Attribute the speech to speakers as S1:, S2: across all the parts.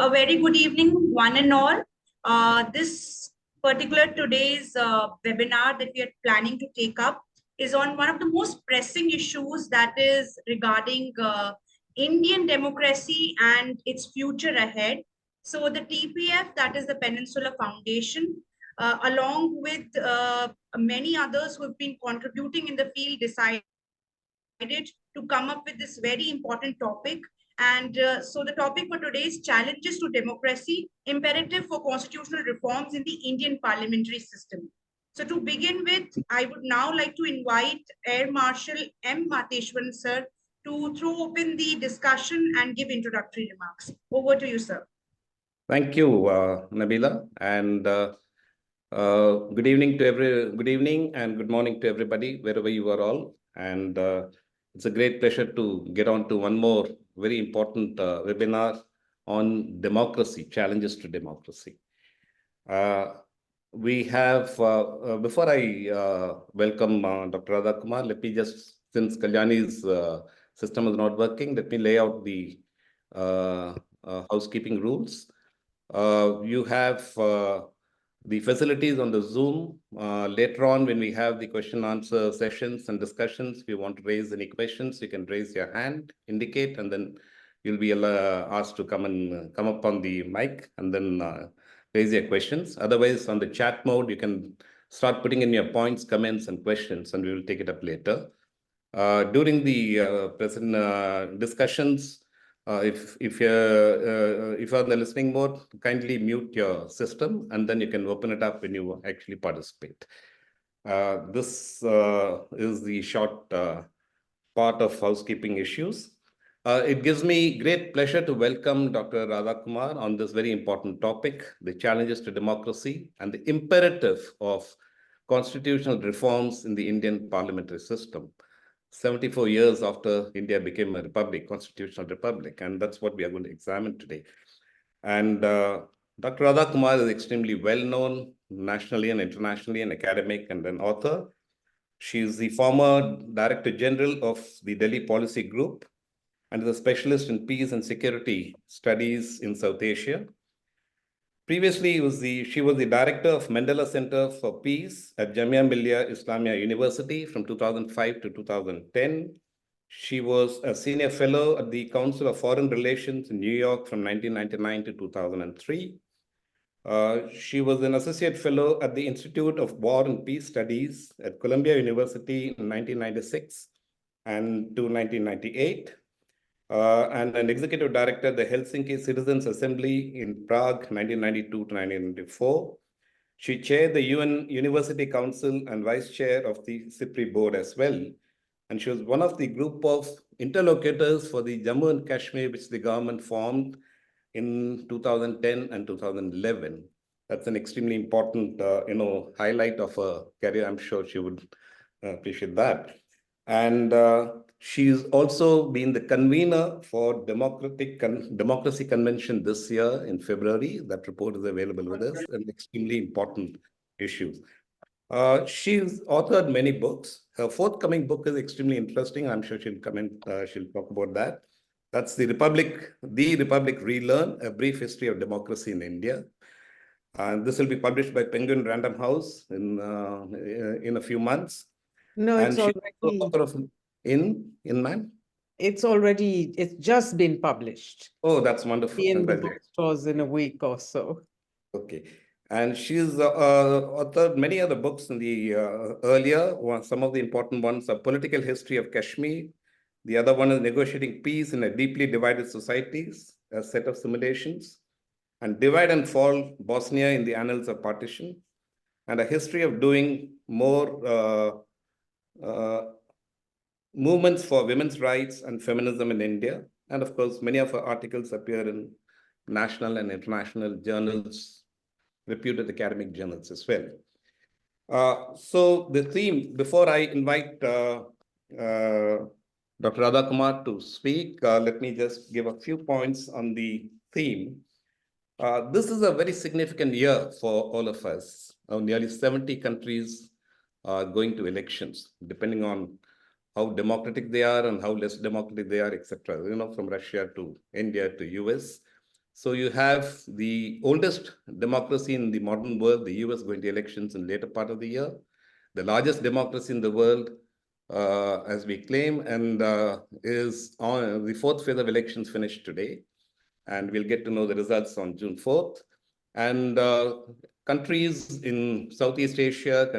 S1: A very good evening, one and all. This particular today's webinar that we are planning to take up is on one of the most pressing issues, that is regarding Indian democracy and its future ahead. So the TPF, that is the Peninsula Foundation, along with many others who have been contributing in the field, decided to come up with this very important topic. And so the topic for today is challenges to democracy, imperative for constitutional reforms in the Indian parliamentary system. So to begin with, I would now like to invite Air Marshal M. Mateshwaran, sir, to throw open the discussion and give introductory remarks. Over to you, sir.
S2: Thank you, Nabila, and good evening and good morning to everybody, wherever you are all. And it's a great pleasure to get on to one more very important webinar on democracy, challenges to democracy. We have, before I welcome Dr. Radha Kumar, let me just, since Kalyani's system is not working, let me lay out the housekeeping rules. You have the facilities on the Zoom. Later on, when we have the question answer sessions and discussions, if you want to raise any questions, you can raise your hand, indicate, and then you'll be asked to come up on the mic and then raise your questions. Otherwise, on the chat mode, you can start putting in your points, comments, and questions, and we will take it up later. During the present discussions, if you're on the listening mode, kindly mute your system, and then you can open it up when you actually participate. This is the short part of housekeeping issues. It gives me great pleasure to welcome Dr. Radha Kumar on this very important topic, the challenges to democracy and the imperative of constitutional reforms in the Indian parliamentary system. 74 years after India became a republic, constitutional republic, and that's what we are going to examine today. And Dr. Radha Kumar is extremely well known nationally and internationally, an academic and an author. She is the former Director General of the Delhi Policy Group and is a specialist in peace and security studies in South Asia. Previously, she was the director of Mandela Center for Peace at Jamia Millia Islamia University from 2005 to 2010. She was a senior fellow at the Council of Foreign Relations in New York from 1999 to 2003. She was an associate fellow at the Institute of War and Peace Studies at Columbia University in 1996 and to 1998. And an executive director at the Helsinki Citizens Assembly in Prague, 1992 to 1994. She chaired the UN University Council and vice chair of the CIPRI board as well. And she was one of the group of interlocutors for the Jammu and Kashmir, which the government formed in 2010 and 2011. That's an extremely important, highlight of her career. I'm sure she would appreciate that. And she's also been the convener for Democracy Convention this year in February. That report is available with us, and extremely important issues. She's authored many books. Her forthcoming book is extremely interesting. I'm sure she'll she'll talk about that. That's The Republic Relearn, A Brief History of Democracy in India. And this will be published by Penguin Random House in a few months.
S3: No, it's already, it's just been published.
S2: Oh, that's wonderful.
S3: In the bookstores in a week or so.
S2: Okay. And she's authored many other books in the earlier. Some of the important ones are Political History of Kashmir. The other one is Negotiating Peace in a Deeply Divided Societies, a set of simulations. And Divide and Fall, Bosnia in the Annals of Partition. And a history of doing more movements for women's rights and feminism in India. And of course, many of her articles appear in national and international journals, reputed academic journals as well. So the theme, before I invite Dr. Radha Kumar to speak, let me just give a few points on the theme. This is a very significant year for all of us. Nearly 70 countries are going to elections, depending on how democratic they are and how less democratic they are, etc. From Russia to India to US. So you have the oldest democracy in the modern world, the US, going to elections in later part of the year, the largest democracy in the world, as we claim, and is on the fourth phase of elections finished today. And we'll get to know the results on June 4th. And countries in Southeast Asia,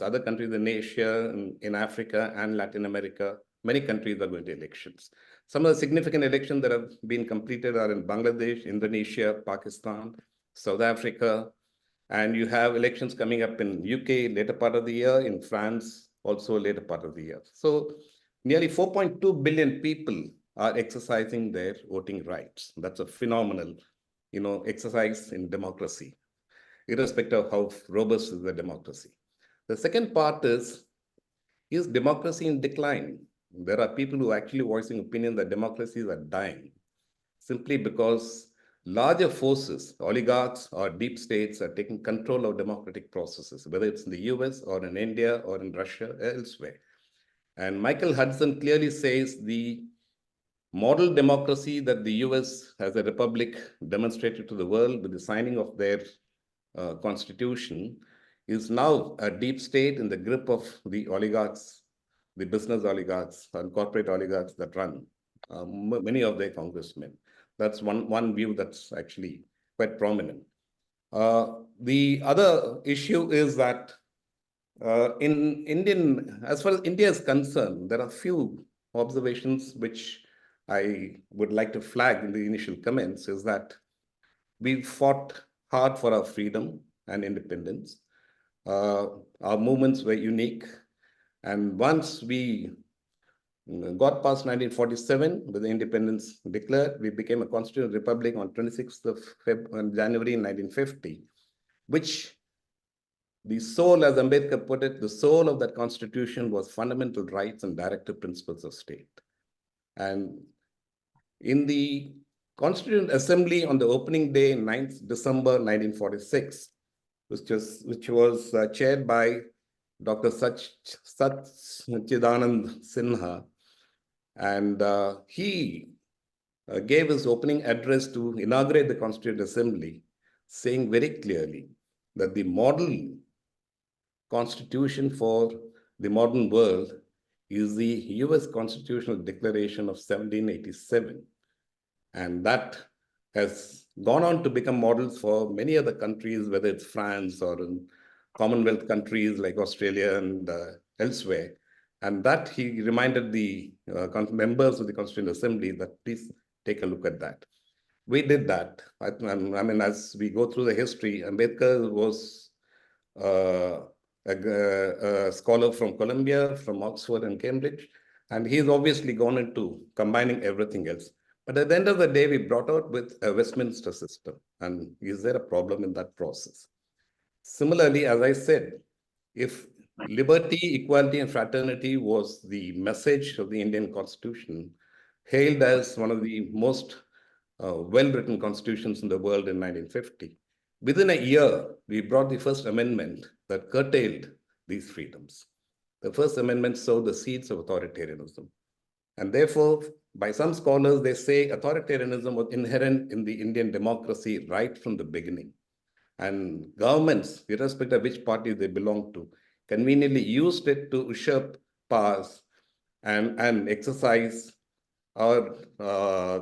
S2: other countries in Asia, in Africa and Latin America, many countries are going to elections. Some of the significant elections that have been completed are in Bangladesh, Indonesia, Pakistan, South Africa, and you have elections coming up in UK later part of the year, in France also later part of the year. So nearly 4.2 billion people are exercising their voting rights. That's a phenomenal, exercise in democracy, irrespective of how robust is the democracy. The second part is democracy in decline? There are people who are actually voicing opinion that democracies are dying simply because larger forces, oligarchs or deep states, are taking control of democratic processes, whether it's in the US or in India or in Russia or elsewhere. And Michael Hudson clearly says the model democracy that the US as a republic demonstrated to the world with the signing of their constitution is now a deep state in the grip of the oligarchs, the business oligarchs and corporate oligarchs that run many of their congressmen. That's one view that's actually quite prominent. The other issue is that as far as India is concerned, there are few observations which I would like to flag in the initial comments, is that we fought hard for our freedom and independence. Our movements were unique. And once we got past 1947, with the independence declared, we became a constitutional republic on 26th of January 1950, which the soul, as Ambedkar put it, the soul of that constitution was fundamental rights and directive principles of state. And in the Constituent Assembly on the opening day, 9th December 1946, which was chaired by Dr. Satchidanand Sinha, and he gave his opening address to inaugurate the Constituent Assembly, saying very clearly that the model constitution for the modern world is the US Constitutional Declaration of 1787. And that has gone on to become models for many other countries, whether it's France or in Commonwealth countries like Australia and elsewhere. And that he reminded the members of the Constituent Assembly that please take a look at that. We did that. I mean, as we go through the history, Ambedkar was a scholar from Columbia, from Oxford and Cambridge, and he's obviously gone into combining everything else. But at the end of the day, we brought out with a Westminster system. And is there a problem in that process? Similarly, as I said, if liberty, equality, and fraternity was the message of the Indian Constitution, hailed as one of the most well-written constitutions in the world in 1950, within a year, we brought the first amendment that curtailed these freedoms. The first amendment sowed the seeds of authoritarianism. And therefore, by some scholars, they say authoritarianism was inherent in the Indian democracy right from the beginning. And governments, irrespective of which party they belong to, conveniently used it to usurp powers and exercise or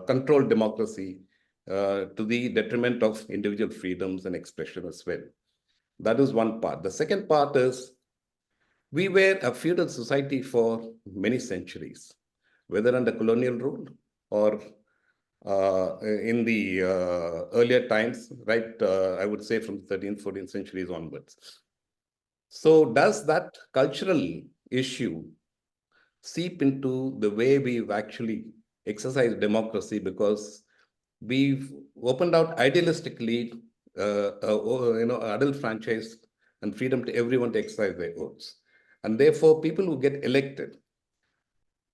S2: control democracy to the detriment of individual freedoms and expression as well. That is one part. The second part is we were a feudal society for many centuries, whether under colonial rule or in the earlier times, right? I would say from the 13th, 14th centuries onwards. So does that cultural issue seep into the way we've actually exercised democracy? Because we've opened out idealistically, adult franchise and freedom to everyone to exercise their votes. And therefore, people who get elected,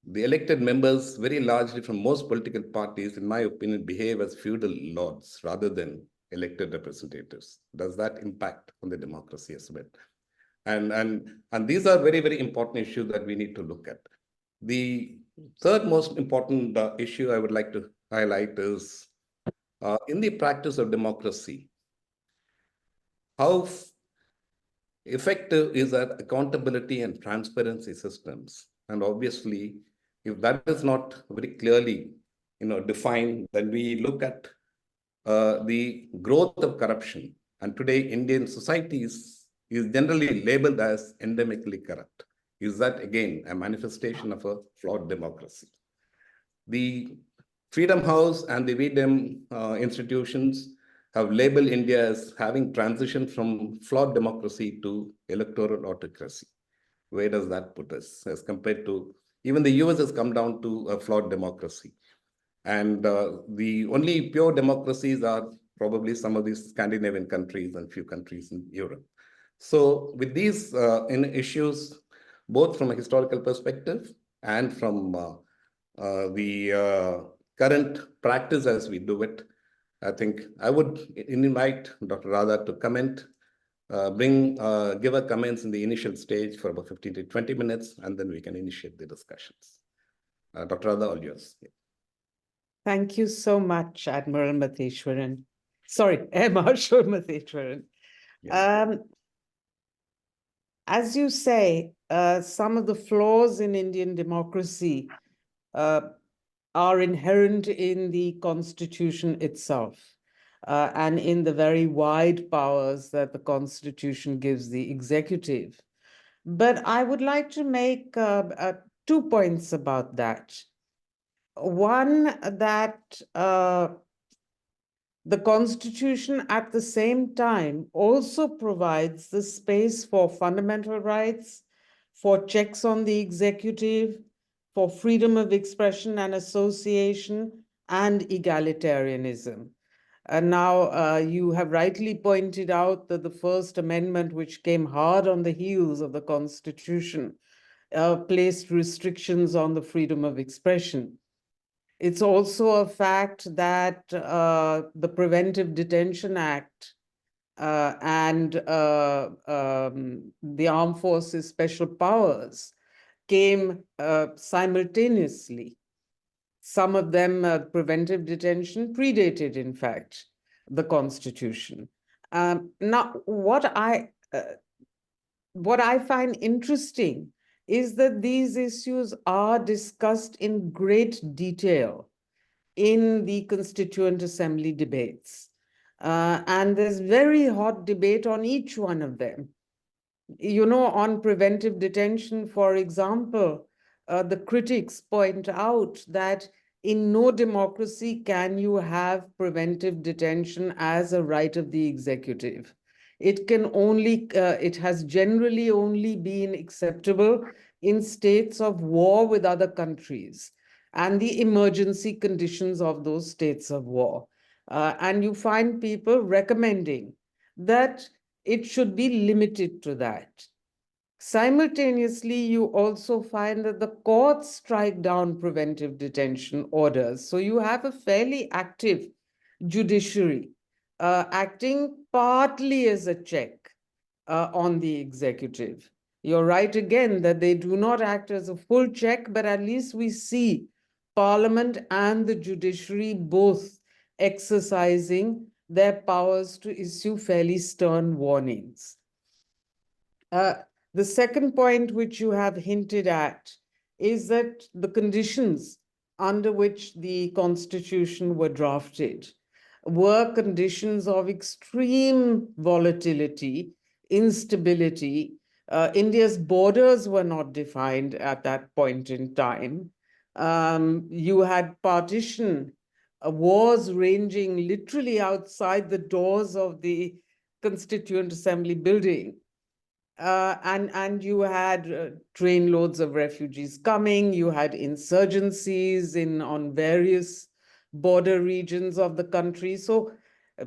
S2: the elected members, very largely from most political parties, in my opinion, behave as feudal lords rather than elected representatives. Does that impact on the democracy as well? And these are very, very important issues that we need to look at. The third most important issue I would like to highlight is In the practice of democracy, how effective is that accountability and transparency systems? And obviously, if that is not very clearly, defined, then we look at the growth of corruption. And today, Indian societies is generally labeled as endemically corrupt. Is that again a manifestation of a flawed democracy? The Freedom House and the VDEM institutions have labeled India as having transitioned from flawed democracy to electoral autocracy. Where does that put us as compared to even the US has come down to a flawed democracy? And the only pure democracies are probably some of these Scandinavian countries and few countries in Europe. So with these issues, both from a historical perspective and from the current practice as we do it, I think I would invite Dr. Radha to comment, give her comments in the initial stage for about 15 to 20 minutes, and then we can initiate the discussions. Dr. Radha, all yours.
S3: Thank you so much, Admiral Matheshwaran. Sorry, Air Marshal Matheshwaran.
S2: Yeah.
S3: As you say, some of the flaws in Indian democracy are inherent in the Constitution itself and in the very wide powers that the Constitution gives the executive. But I would like to make 2 points about that. One, that the Constitution at the same time also provides the space for fundamental rights, for checks on the executive, for freedom of expression and association, and egalitarianism. And now you have rightly pointed out that the First Amendment, which came hard on the heels of the Constitution, placed restrictions on the freedom of expression. It's also a fact that the Preventive Detention Act and the Armed Forces Special Powers came simultaneously. Some of them, preventive detention, predated, in fact, the Constitution. Now, what I find interesting is that these issues are discussed in great detail in the Constituent Assembly debates. And there's very hot debate on each one of them. On preventive detention, for example, the critics point out that in no democracy can you have preventive detention as a right of the executive. It has generally only been acceptable in states of war with other countries and the emergency conditions of those states of war. And you find people recommending that it should be limited to that. Simultaneously, you also find that the courts strike down preventive detention orders. So you have a fairly active judiciary acting partly as a check on the executive. You're right again that they do not act as a full check, but at least we see Parliament and the judiciary both exercising their powers to issue fairly stern warnings. The second point which you have hinted at is that the conditions under which the Constitution were drafted were conditions of extreme volatility, instability. India's borders were not defined at that point in time. You had partition, wars ranging literally outside the doors of the Constituent Assembly building. And you had trainloads of refugees coming, you had insurgencies on various border regions of the country. So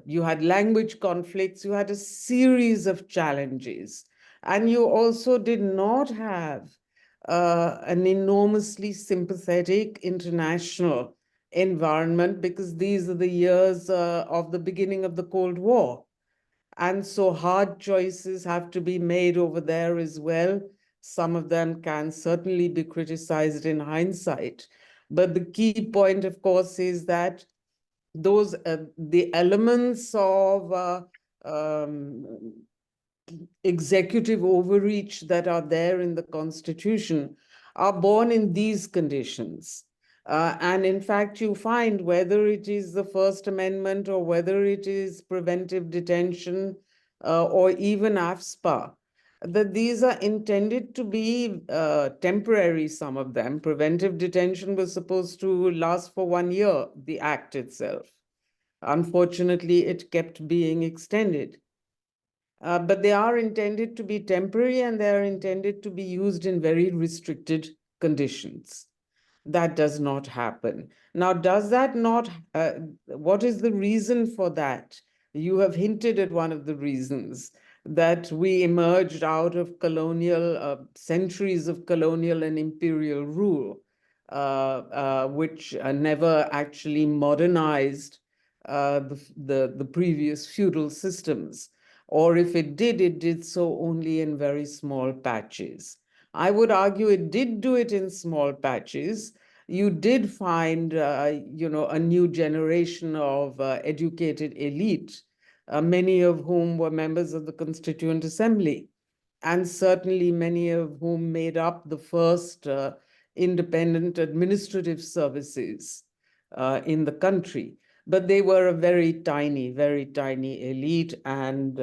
S3: you had language conflicts, you had a series of challenges. And you also did not have an enormously sympathetic international environment, because these are the years of the beginning of the Cold War. And so hard choices have to be made over there as well. Some of them can certainly be criticized in hindsight. But the key point, of course, is that the elements of executive overreach that are there in the Constitution are born in these conditions. And in fact, you find whether it is the First Amendment or whether it is preventive detention or even AFSPA, that these are intended to be temporary, some of them. Preventive detention was supposed to last for 1 year, the act itself. Unfortunately, it kept being extended. But they are intended to be temporary and they are intended to be used in very restricted conditions. That does not happen. Now, does that not, what is the reason for that? You have hinted at one of the reasons, that we emerged out of colonial, centuries of colonial and imperial rule, which never actually modernized the previous feudal systems. Or if it did so only in very small patches. I would argue it did do it in small patches. You did find, a new generation of educated elite, many of whom were members of the Constituent Assembly, and certainly many of whom made up the first independent administrative services in the country. But they were a very tiny elite, and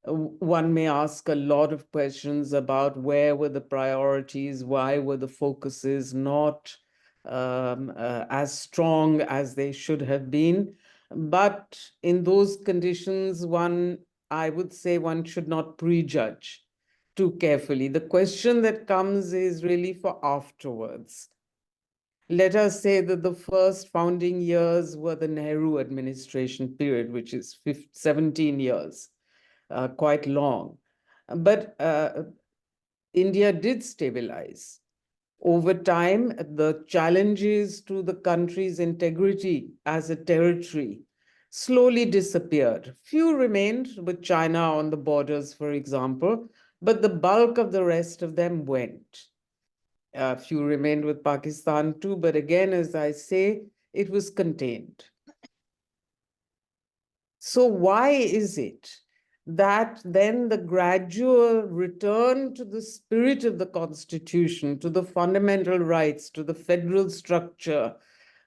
S3: one may ask a lot of questions about where were the priorities, why were the focuses not as strong as they should have been. But in those conditions, I would say one should not prejudge too carefully. The question that comes is really for afterwards. Let us say that the first founding years were the Nehru administration period, which is 17 years. Quite long. But India did stabilize. Over time, the challenges to the country's integrity as a territory slowly disappeared. Few remained, with China on the borders, for example, but the bulk of the rest of them went. Few remained with Pakistan too, but again, as I say, it was contained. So why is it that then the gradual return to the spirit of the Constitution, to the fundamental rights, to the federal structure,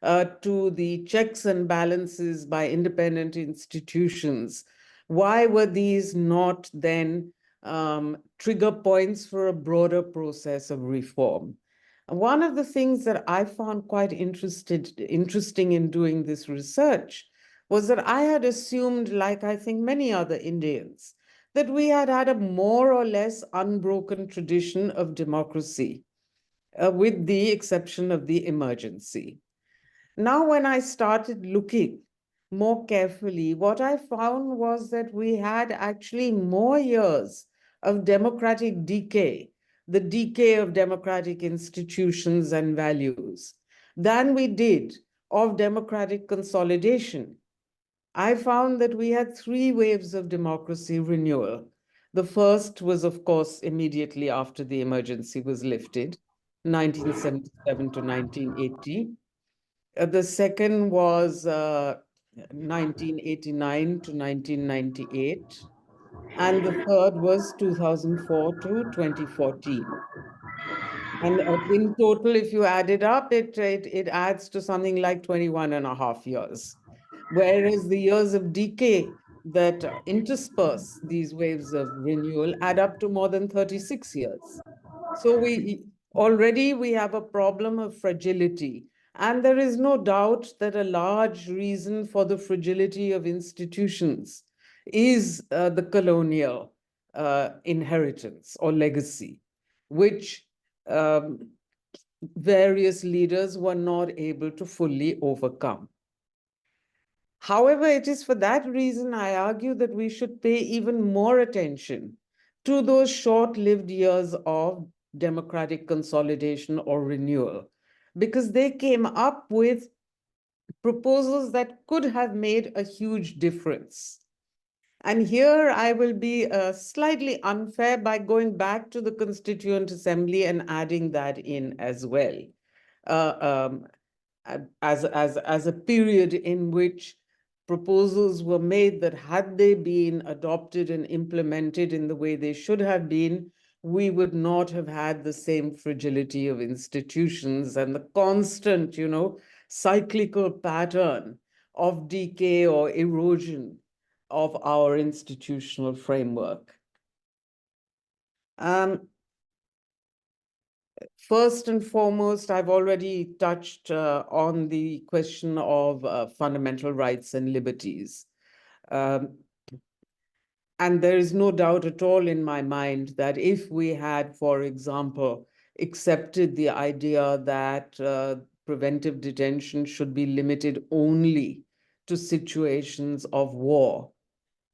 S3: to the checks and balances by independent institutions, why were these not then trigger points for a broader process of reform? One of the things that I found quite interesting in doing this research was that I had assumed, like I think many other Indians, that we had had a more or less unbroken tradition of democracy, with the exception of the emergency. Now, when I started looking more carefully, what I found was that we had actually more years of democratic decay, the decay of democratic institutions and values, than we did of democratic consolidation. I found that we had 3 waves of democracy renewal. The first was, of course, immediately after the emergency was lifted, 1977 to 1980. The second was 1989 to 1998. And the third was 2004 to 2014. And in total, if you add it up, it adds to something like 21 and a half years. Whereas the years of decay that intersperse these waves of renewal add up to more than 36 years. So we have a problem of fragility. And there is no doubt that a large reason for the fragility of institutions is the colonial inheritance or legacy, which various leaders were not able to fully overcome. However, it is for that reason I argue that we should pay even more attention to those short-lived years of democratic consolidation or renewal, because they came up with proposals that could have made a huge difference. And here I will be slightly unfair by going back to the Constituent Assembly and adding that in as well. as a period in which proposals were made that, had they been adopted and implemented in the way they should have been, we would not have had the same fragility of institutions and the constant, cyclical pattern of decay or erosion of our institutional framework. First and foremost, I've already touched on the question of fundamental rights and liberties. And there is no doubt at all in my mind that if we had, for example, accepted the idea that preventive detention should be limited only to situations of war,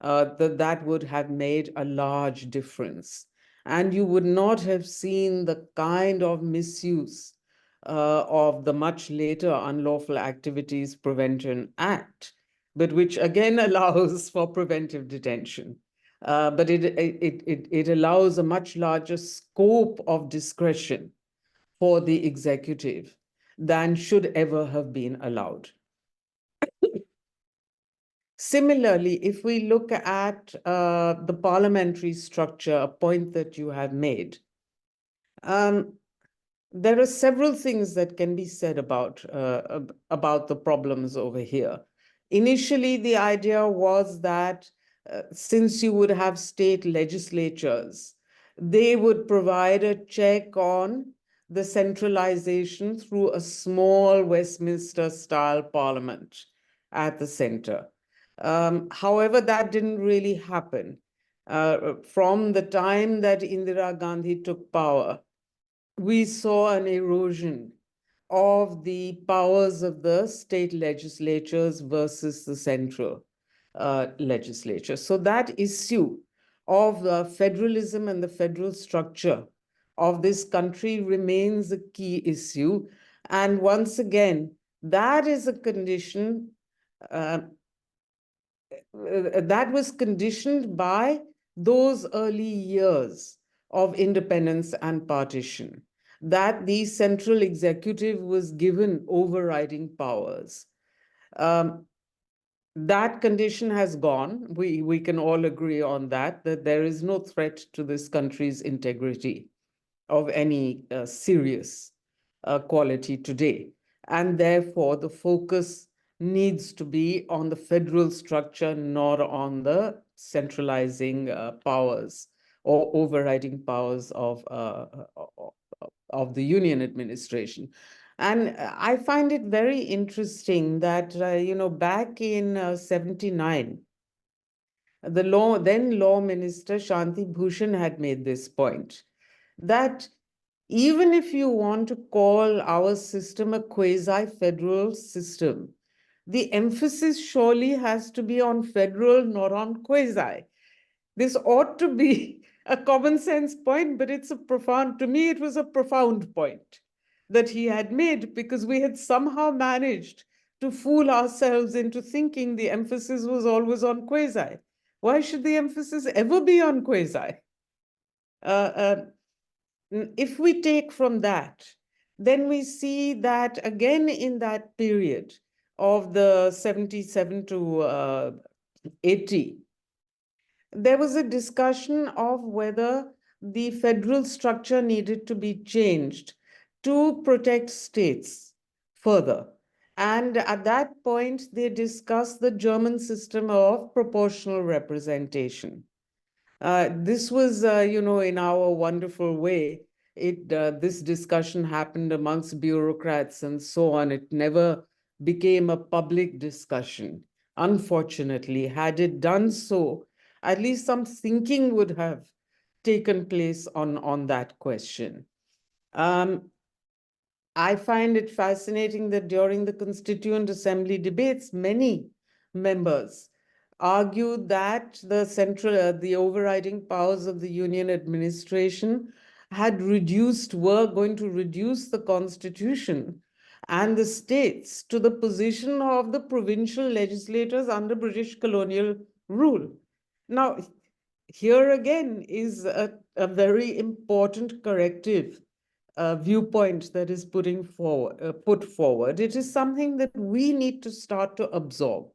S3: that would have made a large difference. And you would not have seen the kind of misuse of the much later Unlawful Activities Prevention Act, but which again allows for preventive detention. But it allows a much larger scope of discretion for the executive than should ever have been allowed. Similarly, if we look at the parliamentary structure, a point that you have made, there are several things that can be said about the problems over here. Initially, the idea was that since you would have state legislatures, they would provide a check on the centralization through a small Westminster-style parliament at the center. However, that didn't really happen. From the time that Indira Gandhi took power, we saw an erosion of the powers of the state legislatures versus the central legislature. So that issue of federalism and the federal structure of this country remains a key issue. And once again, that is a condition that was conditioned by those early years of independence and partition, that the central executive was given overriding powers. That condition has gone. We can all agree on that there is no threat to this country's integrity of any serious quality today. And therefore, the focus needs to be on the federal structure, not on the centralizing powers or overriding powers of the union administration. And I find it very interesting that, back in 79, the then law minister Shanti Bhushan had made this point, that even if you want to call our system a quasi-federal system, the emphasis surely has to be on federal, not on quasi. This ought to be a common sense point, but to me, it was a profound point that he had made, because we had somehow managed to fool ourselves into thinking the emphasis was always on quasi. Why should the emphasis ever be on quasi? If we take from that, then we see that again in that period of the 77 to 80, there was a discussion of whether the federal structure needed to be changed to protect states further. And at that point, they discussed the German system of proportional representation. This was, in our wonderful way, this discussion happened amongst bureaucrats and so on. It never became a public discussion. Unfortunately, had it done so, at least some thinking would have taken place on that question. I find it fascinating that during the Constituent Assembly debates, many members argued that the overriding powers of the union administration were going to reduce the Constitution and the states to the position of the provincial legislators under British colonial rule. Now, here again is a very important corrective viewpoint that is put forward. It is something that we need to start to absorb.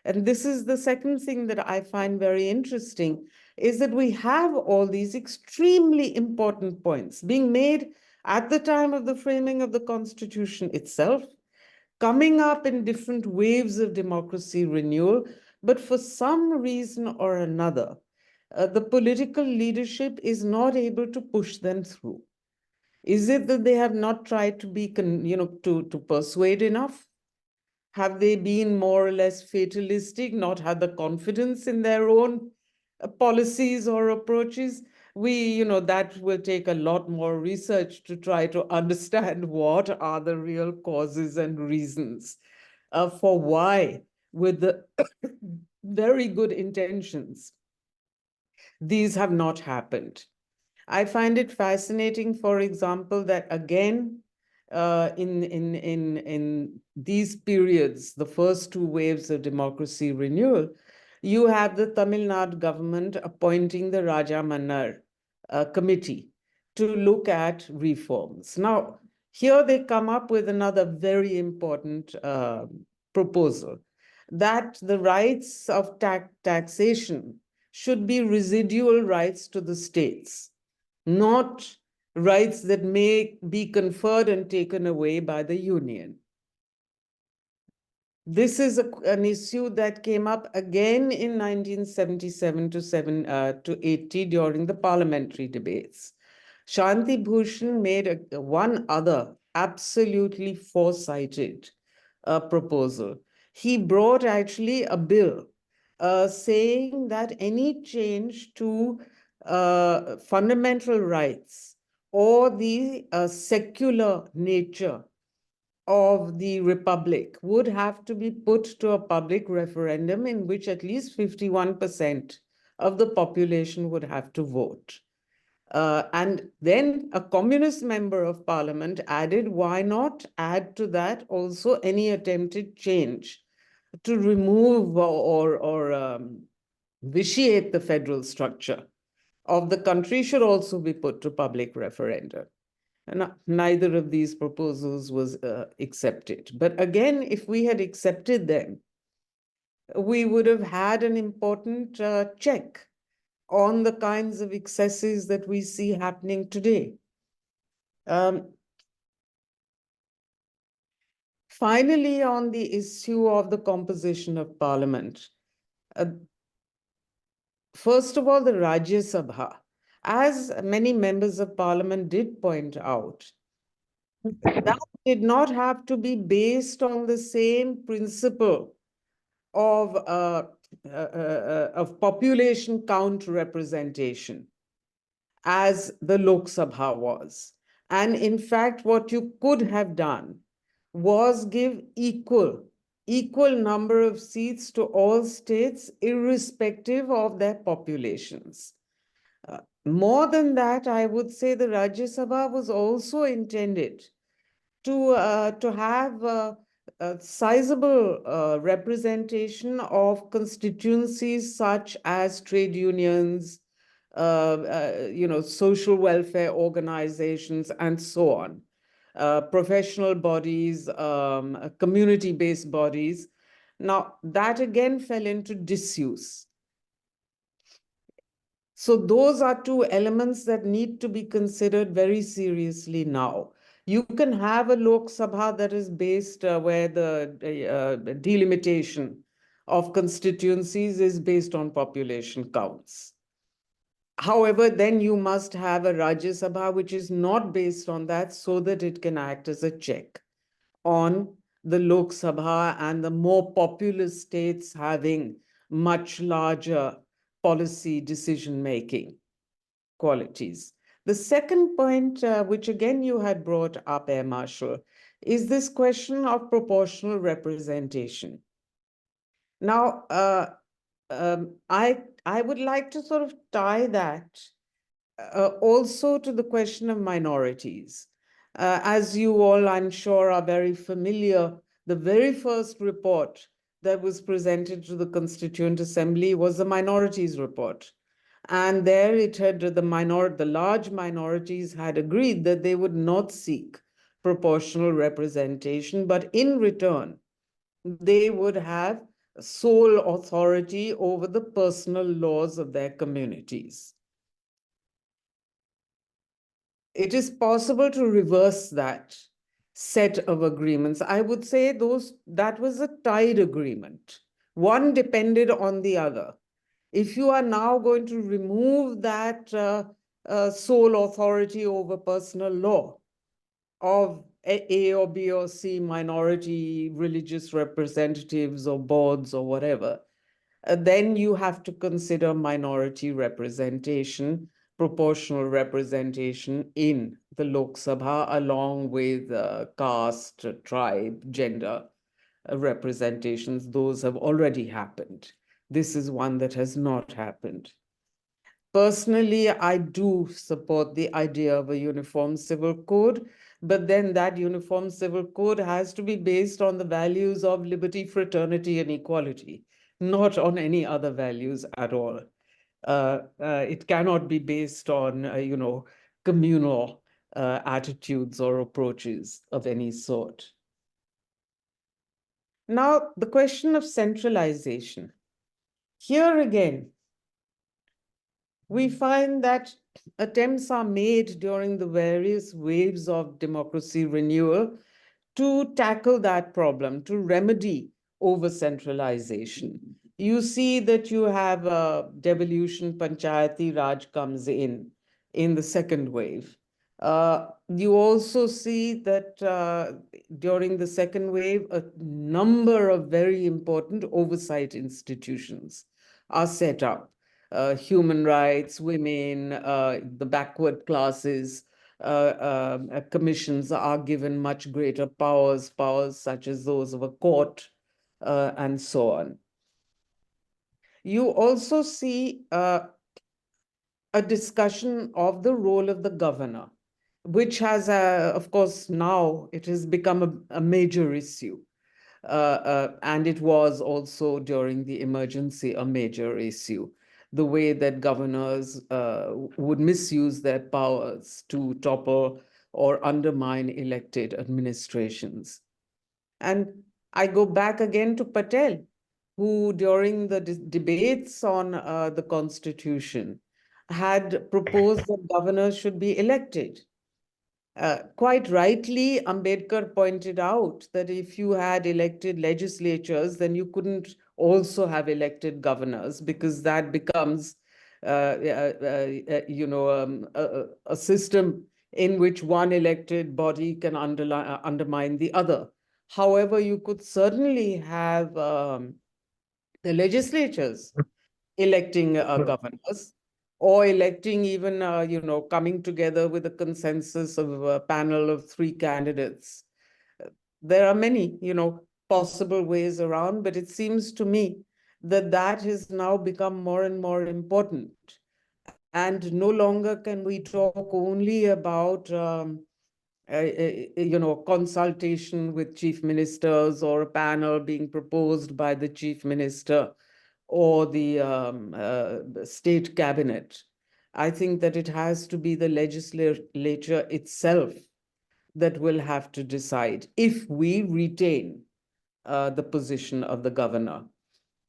S3: And this is the second thing that I find very interesting, is that we have all these extremely important points being made at the time of the framing of the Constitution itself, coming up in different waves of democracy renewal, but for some reason or another, the political leadership is not able to push them through. Is it that they have not tried to be, to persuade enough? Have they been more or less fatalistic, not had the confidence in their own policies or approaches? That will take a lot more research to try to understand what are the real causes and reasons for why, with the very good intentions, these have not happened. I find it fascinating, for example, that again, in these periods, the first two waves of democracy renewal, you have the Tamil Nadu government appointing the Raja Mannar committee to look at reforms. Now, here they come up with another very important proposal, that the rights of taxation should be residual rights to the states, not rights that may be conferred and taken away by the union. This is an issue that came up again in 1977 to 80 during the parliamentary debates. Shanti Bhushan made one other absolutely foresighted proposal. He brought actually a bill saying that any change to fundamental rights or the secular nature of the republic would have to be put to a public referendum in which at least 51% of the population would have to vote. And then a communist member of parliament added, why not add to that also any attempted change to remove or vitiate the federal structure of the country should also be put to public referendum. And neither of these proposals was accepted. But again, if we had accepted them, we would have had an important check on the kinds of excesses that we see happening today. Finally, on the issue of the composition of parliament, first of all, the Rajya Sabha, as many members of parliament did point out, that did not have to be based on the same principle of population count representation as the Lok Sabha was. And in fact, what you could have done was give equal number of seats to all states, irrespective of their populations. More than that, I would say the Rajya Sabha was also intended to have a sizable representation of constituencies such as trade unions, social welfare organizations, and so on, professional bodies, community-based bodies. Now, that again fell into disuse. So those are two elements that need to be considered very seriously now. You can have a Lok Sabha that is based where the delimitation of constituencies is based on population counts. However, then you must have a Rajya Sabha which is not based on that, so that it can act as a check on the Lok Sabha and the more populous states having much larger policy decision-making qualities. The second point, which again you had brought up, Air Marshal, is this question of proportional representation. Now, I would like to sort of tie that also to the question of minorities. As you all, I'm sure, are very familiar, the very first report that was presented to the Constituent Assembly was the minorities report. And there it had the large minorities had agreed that they would not seek proportional representation, but in return, they would have sole authority over the personal laws of their communities. It is possible to reverse that set of agreements. I would say that was a tied agreement. One depended on the other. If you are now going to remove that sole authority over personal law of A or B or C minority religious representatives or boards or whatever, then you have to consider minority representation, proportional representation in the Lok Sabha, along with caste, tribe, gender representations. Those have already happened. This is one that has not happened. Personally, I do support the idea of a uniform civil code, but then that uniform civil code has to be based on the values of liberty, fraternity, and equality, not on any other values at all. It cannot be based on, communal attitudes or approaches of any sort. Now, the question of centralization. Here again, we find that attempts are made during the various waves of democracy renewal to tackle that problem, to remedy over-centralization. You see that you have devolution, Panchayati Raj comes in the second wave. You also see that during the second wave, a number of very important oversight institutions are set up. Human rights, women, the backward classes, commissions are given much greater powers such as those of a court, and so on. You also see a discussion of the role of the governor, which has, of course, now it has become a major issue. And it was also during the emergency a major issue, the way that governors would misuse their powers to topple or undermine elected administrations. And I go back again to Patel, who during the debates on the Constitution had proposed that governors should be elected. Quite rightly, Ambedkar pointed out that if you had elected legislatures, then you couldn't also have elected governors, because that becomes, a system in which one elected body can undermine the other. However, you could certainly have the legislatures electing governors, or electing even, coming together with a consensus of a panel of 3 candidates. There are many, possible ways around, but it seems to me that that has now become more and more important. And no longer can we talk only about, consultation with chief ministers or a panel being proposed by the chief minister or the state cabinet. I think that it has to be the legislature itself that will have to decide if we retain the position of the governor.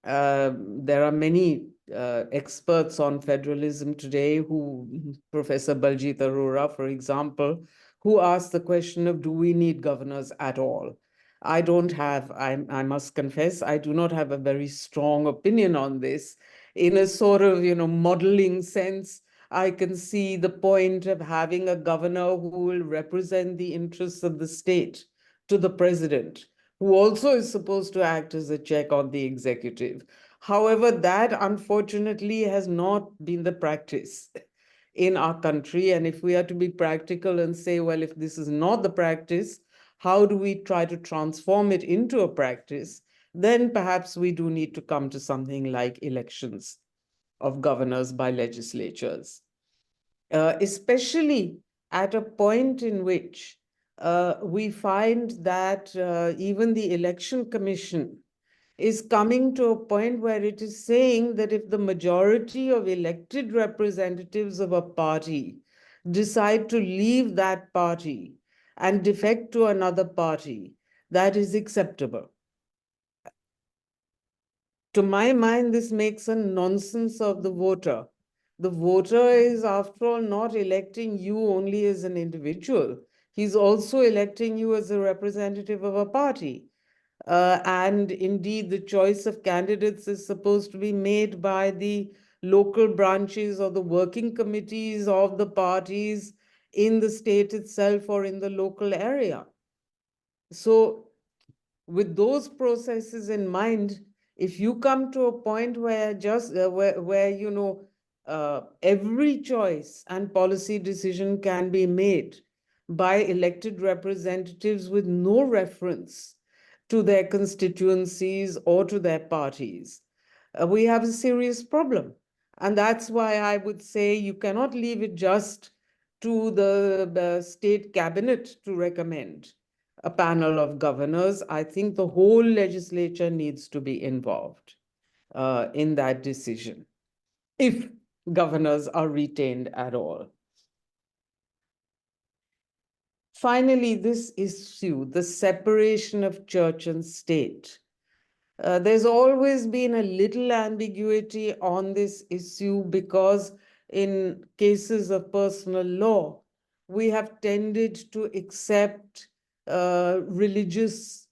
S3: There are many experts on federalism today who, Professor Baljit Arora, for example, who asked the question of, do we need governors at all? I don't have, I must confess, I do not have a very strong opinion on this. In a sort of, modeling sense, I can see the point of having a governor who will represent the interests of the state to the president, who also is supposed to act as a check on the executive. However, that unfortunately has not been the practice in our country. And if we are to be practical and say, well, if this is not the practice, how do we try to transform it into a practice? Then perhaps we do need to come to something like elections of governors by legislatures, especially at a point in which we find that even the Election Commission is coming to a point where it is saying that if the majority of elected representatives of a party decide to leave that party and defect to another party, that is acceptable. To my mind, this makes a nonsense of the voter. The voter is, after all, not electing you only as an individual. He's also electing you as a representative of a party. And indeed, the choice of candidates is supposed to be made by the local branches or the working committees of the parties in the state itself or in the local area. So with those processes in mind, if you come to a point where just where you know every choice and policy decision can be made by elected representatives with no reference to their constituencies or to their parties, we have a serious problem. And that's why I would say you cannot leave it just to the state cabinet to recommend a panel of governors. I think the whole legislature needs to be involved in that decision, if governors are retained at all. Finally, this issue, the separation of church and state. There's always been a little ambiguity on this issue because in cases of personal law, we have tended to accept religious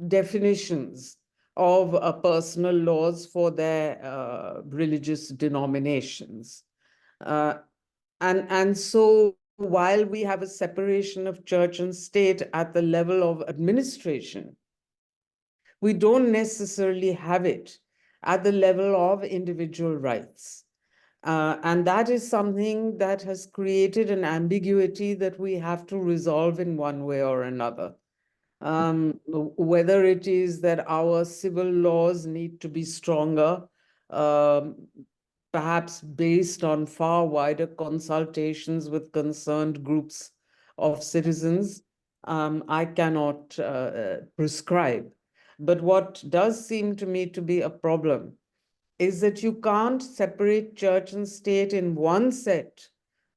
S3: definitions of personal laws for their religious denominations. And so while we have a separation of church and state at the level of administration, we don't necessarily have it at the level of individual rights. And that is something that has created an ambiguity that we have to resolve in one way or another. Whether it is that our civil laws need to be stronger, perhaps based on far wider consultations with concerned groups of citizens, I cannot prescribe. But what does seem to me to be a problem is that you can't separate church and state in one set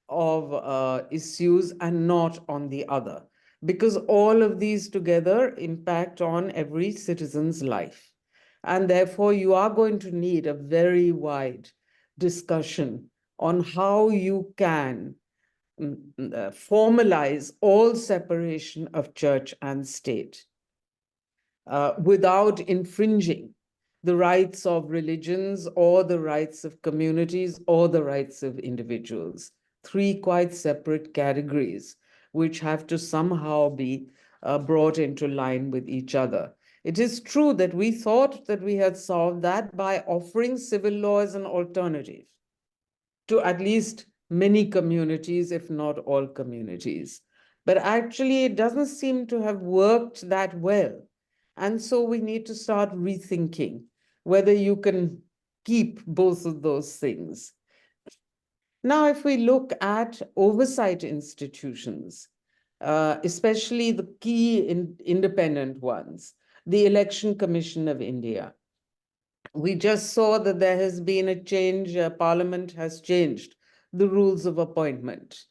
S3: of issues and not on the other, because all of these together impact on every citizen's life. And therefore, you are going to need a very wide discussion on how you can formalize all separation of church and state without infringing the rights of religions or the rights of communities or the rights of individuals. Three quite separate categories which have to somehow be brought into line with each other. It is true that we thought that we had solved that by offering civil law as an alternative to at least many communities, if not all communities. But actually, it doesn't seem to have worked that well. And so we need to start rethinking whether you can keep both of those things. Now, if we look at oversight institutions, especially the key independent ones, the Election Commission of India, we just saw that there has been a change, Parliament has changed the rules of appointment.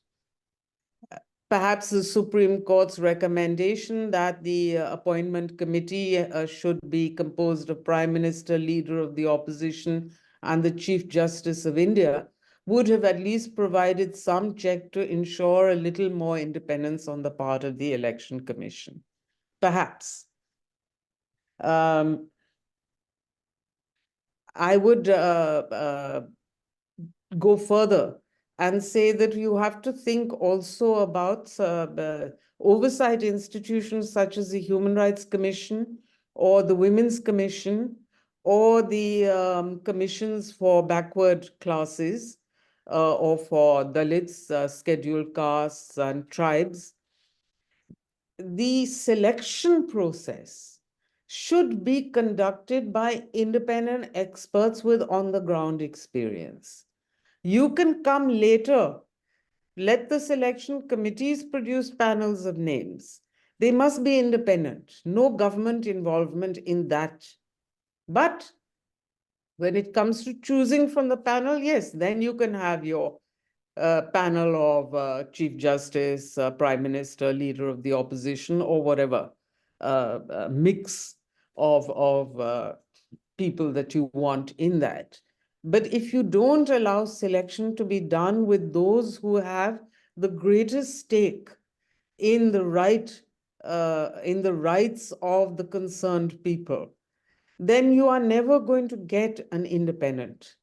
S3: Perhaps the Supreme Court's recommendation that the appointment committee should be composed of Prime Minister, Leader of the Opposition, and the Chief Justice of India would have at least provided some check to ensure a little more independence on the part of the Election Commission. Perhaps. I would go further and say that you have to think also about oversight institutions such as the Human Rights Commission or the Women's Commission or the commissions for backward classes or for Dalits, scheduled castes and tribes. The selection process should be conducted by independent experts with on-the-ground experience. You can come later. Let the selection committees produce panels of names. They must be independent. No government involvement in that But when it comes to choosing from the panel, yes, then you can have your panel of Chief Justice, Prime Minister, Leader of the Opposition, or whatever mix of people that you want in that. But if you don't allow selection to be done with those who have the greatest stake in the in the rights of the concerned people, then you are never going to get an independent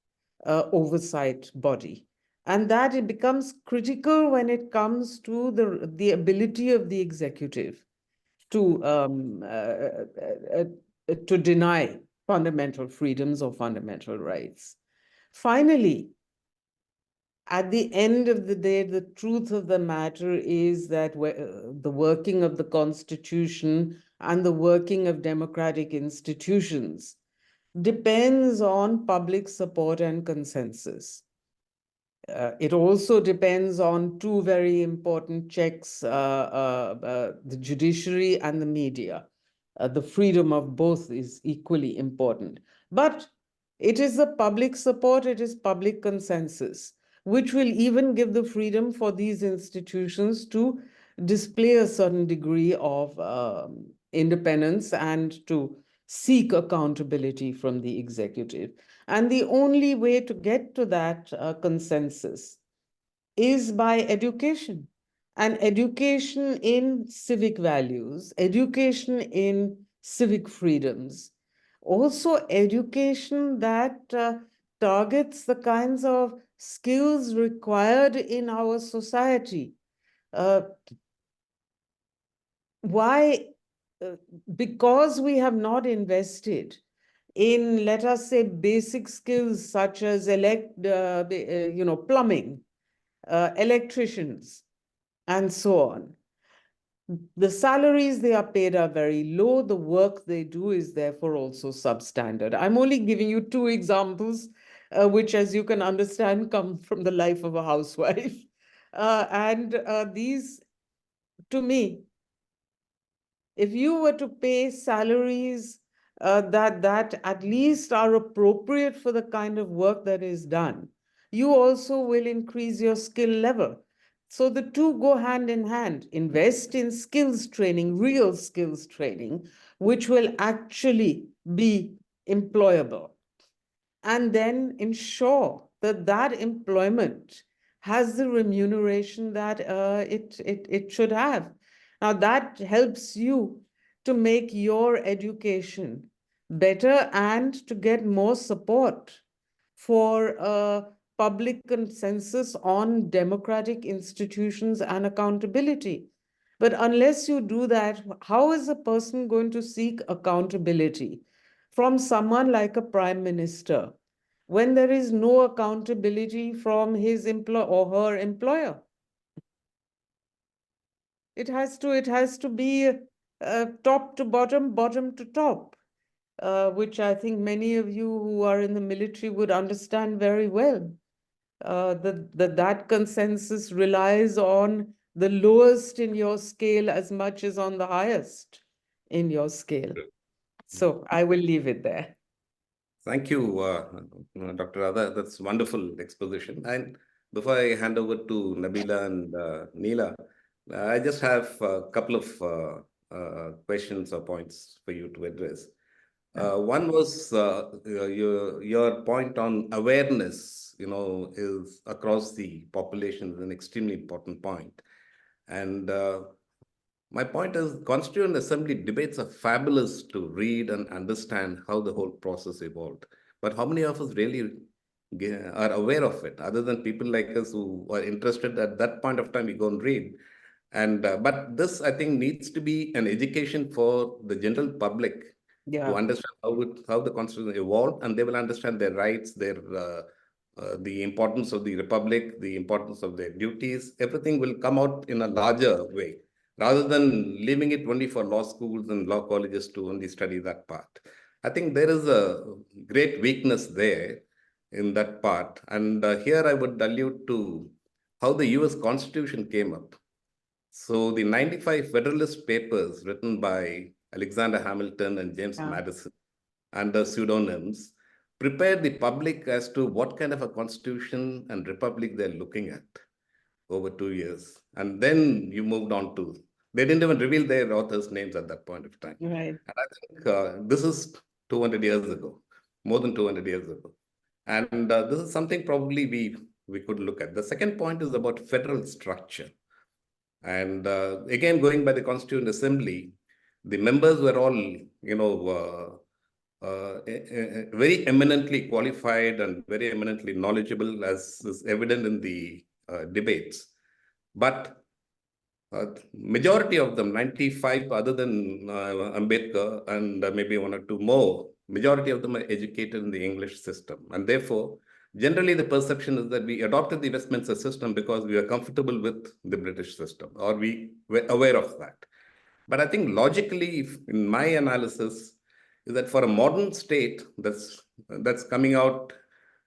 S3: oversight body. And that it becomes critical when it comes to the ability of the executive to deny fundamental freedoms or fundamental rights. Finally, at the end of the day, the truth of the matter is that the working of the Constitution and the working of democratic institutions depends on public support and consensus. It also depends on two very important checks, the judiciary and the media. The freedom of both is equally important. But it is the public support, it is public consensus, which will even give the freedom for these institutions to display a certain degree of independence and to seek accountability from the executive. And the only way to get to that consensus is by education, and education in civic values, education in civic freedoms, also education that targets the kinds of skills required in our society. Why? Because we have not invested in, let us say, basic skills such as plumbing, electricians, and so on. The salaries they are paid are very low. The work they do is therefore also substandard. I'm only giving you two examples, which, as you can understand, come from the life of a housewife. These, to me, if you were to pay salaries that at least are appropriate for the kind of work that is done, you also will increase your skill level. So the two go hand in hand. Invest in skills training, real skills training, which will actually be employable. And then ensure that that employment has the remuneration that it should have. Now, that helps you to make your education better and to get more support for public consensus on democratic institutions and accountability. But unless you do that, how is a person going to seek accountability from someone like a prime minister when there is no accountability from his employer or her employer? It has to be top to bottom, bottom to top, which I think many of you who are in the military would understand very well. That consensus relies on the lowest in your scale as much as on the highest in your scale. So I will leave it there.
S2: Thank you, Dr. Radha. That's wonderful exposition. And before I hand over to Nabila and Neela, I just have a couple of questions or points for you to address. One was your point on awareness, is across the population is an extremely important point. And my point is, Constituent Assembly debates are fabulous to read and understand how the whole process evolved. But how many of us really are aware of it, other than people like us who are interested at that point of time, we go and read. And but this, I think, needs to be an education for the general public to understand how the Constitution evolved, and they will understand their rights, the importance of the republic, the importance of their duties. Everything will come out in a larger way, rather than leaving it only for law schools and law colleges to only study that part. I think there is a great weakness there in that part. And here I would allude to how the US Constitution came up. So the 95 Federalist Papers written by Alexander Hamilton and James Madison under pseudonyms, prepared the public as to what kind of a constitution and republic they're looking at over 2 years. And then you moved on to, they didn't even reveal their authors' names at that point of time.
S3: Right.
S2: And I think this is 200 years ago, more than 200 years ago. And this is something probably we could look at. The second point is about federal structure. And again, going by the Constituent Assembly, the members were all, very eminently qualified and very eminently knowledgeable, as is evident in the debates. But majority of them, 95, other than Ambedkar and maybe one or two more, majority of them are educated in the English system. And therefore, generally the perception is that we adopted the Westminster system because we are comfortable with the British system, or we were aware of that. But I think logically, in my analysis, is that for a modern state that's coming out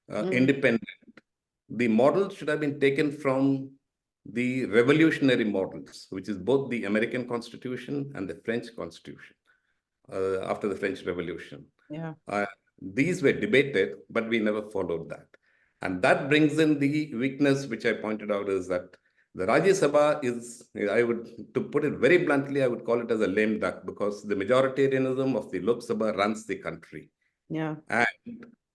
S2: independent, the model should have been taken from the revolutionary models, which is both the American Constitution and the French Constitution after the French Revolution.
S3: Yeah.
S2: These were debated, but we never followed that. And that brings in the weakness, which I pointed out, is that the Rajya Sabha is, to put it very bluntly, I would call it as a lame duck, because the majoritarianism of the Lok Sabha runs the country.
S3: Yeah.
S2: And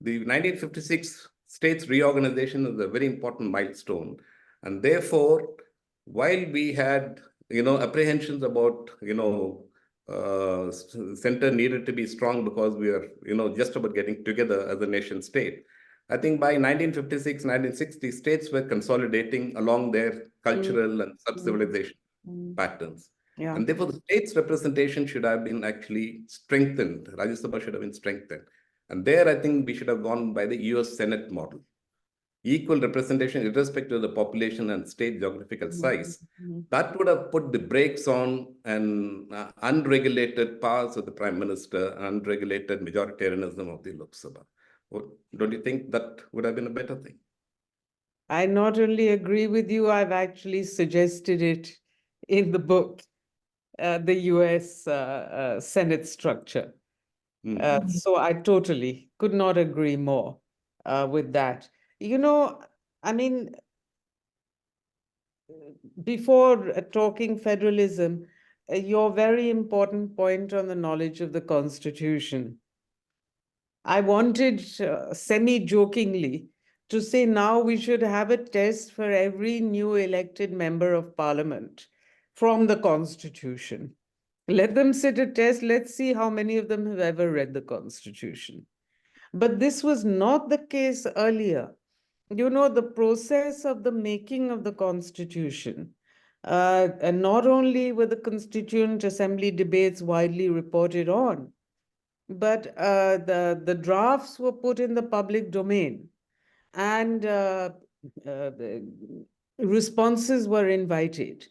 S2: the 1956 states reorganization is a very important milestone. And therefore, while we had, apprehensions about, center needed to be strong because we are, just about getting together as a nation state, I think by 1956, 1960, states were consolidating along their cultural and sub-civilization patterns.
S3: Yeah.
S2: And therefore, the state's representation should have been actually strengthened. Rajya Sabha should have been strengthened. And there, I think we should have gone by the US Senate model. Equal representation irrespective of the population and state geographical size. That would have put the brakes on an unregulated powers of the Prime Minister, unregulated majoritarianism of the Lok Sabha. Don't you think that would have been a better thing?
S3: I not only agree with you, I've actually suggested it in the book, the US Senate structure. So I totally could not agree more with that. I mean, before talking federalism, your very important point on the knowledge of the Constitution, I wanted semi-jokingly to say now we should have a test for every new elected member of parliament from the Constitution. Let them sit a test. Let's see how many of them have ever read the Constitution. But this was not the case earlier. The process of the making of the Constitution, and not only were the Constituent Assembly debates widely reported on, but the drafts were put in the public domain, and responses were invited.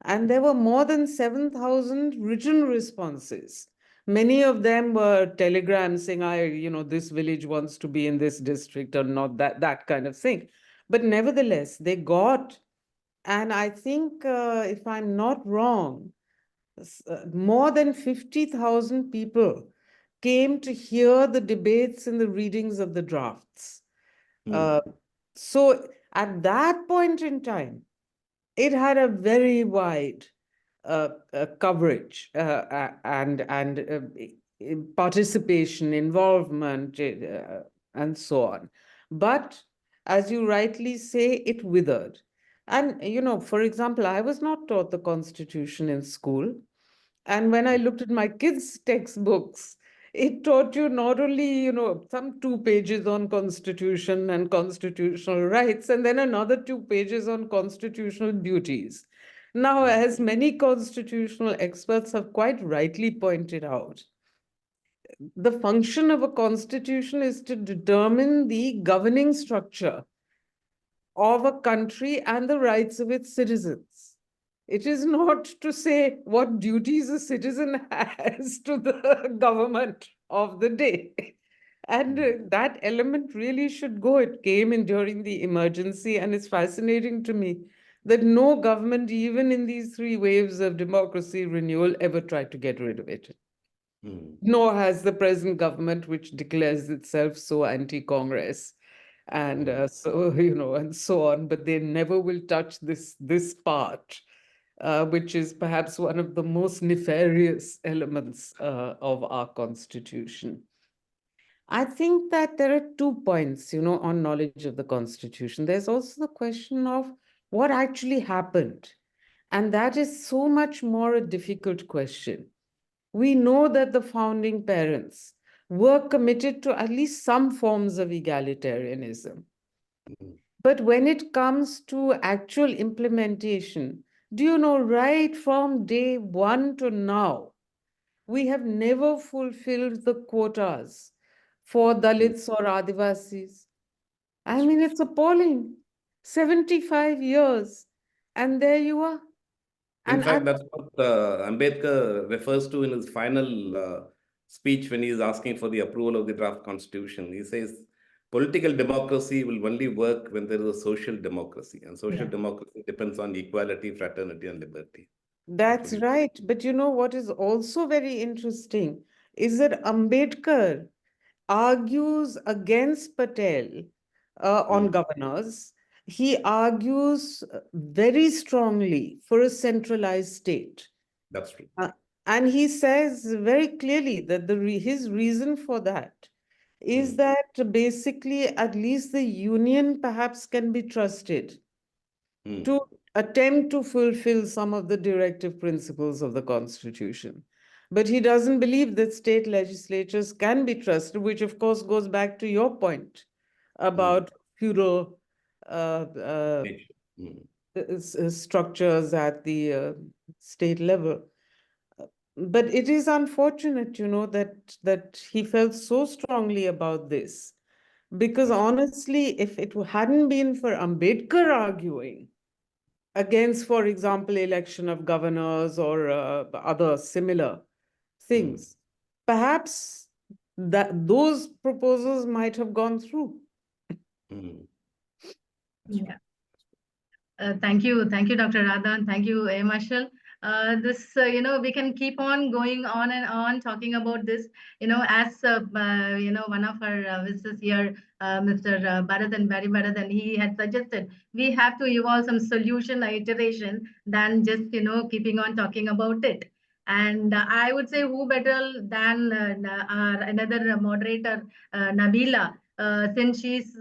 S3: And there were more than 7,000 written responses. Many of them were telegrams saying, this village wants to be in this district or not, that kind of thing. But nevertheless, they got, and I think, if I'm not wrong, more than 50,000 people came to hear the debates and the readings of the drafts. So at that point in time, it had a very wide coverage and participation, involvement, and so on. But as you rightly say, it withered. And, for example, I was not taught the Constitution in school. And when I looked at my kids' textbooks, it taught you not only, some 2 pages on Constitution and constitutional rights, and then another 2 pages on constitutional duties. Now, as many constitutional experts have quite rightly pointed out, the function of a constitution is to determine the governing structure of a country and the rights of its citizens. It is not to say what duties a citizen has to the government of the day. And that element really should go. It came in during the emergency, and it's fascinating to me that no government, even in these 3 waves of democracy renewal, ever tried to get rid of it. nor has the present government, which declares itself so anti-Congress. And and so on, but they never will touch this part, which is perhaps one of the most nefarious elements of our Constitution. I think that there are 2 points, on knowledge of the Constitution. There's also the question of what actually happened. And that is so much more a difficult question. We know that the founding parents were committed to at least some forms of egalitarianism. But when it comes to actual implementation, do you know, right from day one to now, we have never fulfilled the quotas for Dalits or Adivasis. I mean, it's appalling. 75 years, and there you are.
S2: In
S3: And
S2: fact, that's what Ambedkar refers to in his final speech when he is asking for the approval of the draft constitution. He says, political democracy will only work when there is a social democracy. And social democracy depends on equality, fraternity, and liberty.
S3: that's right. But you know what is also very interesting is that Ambedkar argues against Patel on governors. He argues very strongly for a centralized state.
S2: That's true.
S3: And he says very clearly that his reason for that is that basically at least the union perhaps can be trusted to attempt to fulfill some of the directive principles of the Constitution. But he doesn't believe that state legislatures can be trusted, which of course goes back to your point about feudal structures at the state level. But it is unfortunate, that he felt so strongly about this. Because honestly, if it hadn't been for Ambedkar arguing against, for example, election of governors or other similar things, perhaps those proposals might have gone through.
S4: Yeah. Thank you, Dr. Radha, and thank you, A. Marshall. We can keep on going on and on talking about this. As one of our visitors here, Mr. Bharathan, Barry Bharathan, he had suggested we have to evolve some solution iteration than just keeping on talking about it. And I would say who better than our another moderator, Nabila, since she's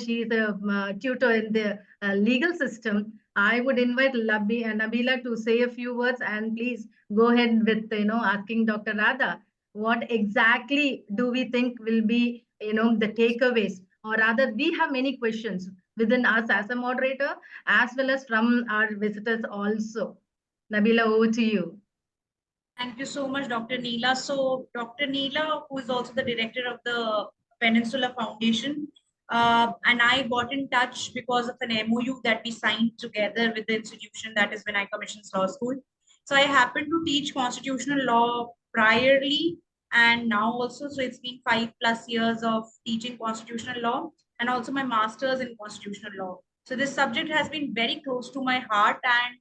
S4: she's a tutor in the legal system. I would invite Nabila to say a few words, and please go ahead with asking Dr. Radha what exactly do we think will be the takeaways, or rather we have many questions within us as a moderator as well as from our visitors also. Nabila, over to you.
S1: Thank you so much, Dr. Neela. So Dr. Neela, who is also the director of the Peninsula Foundation, and I got in touch because of an MOU that we signed together with the institution, that is when I commissioned law school. So I happened to teach constitutional law priorly and now also. So it's been 5+ years of teaching constitutional law and also my master's in constitutional law. So this subject has been very close to my heart,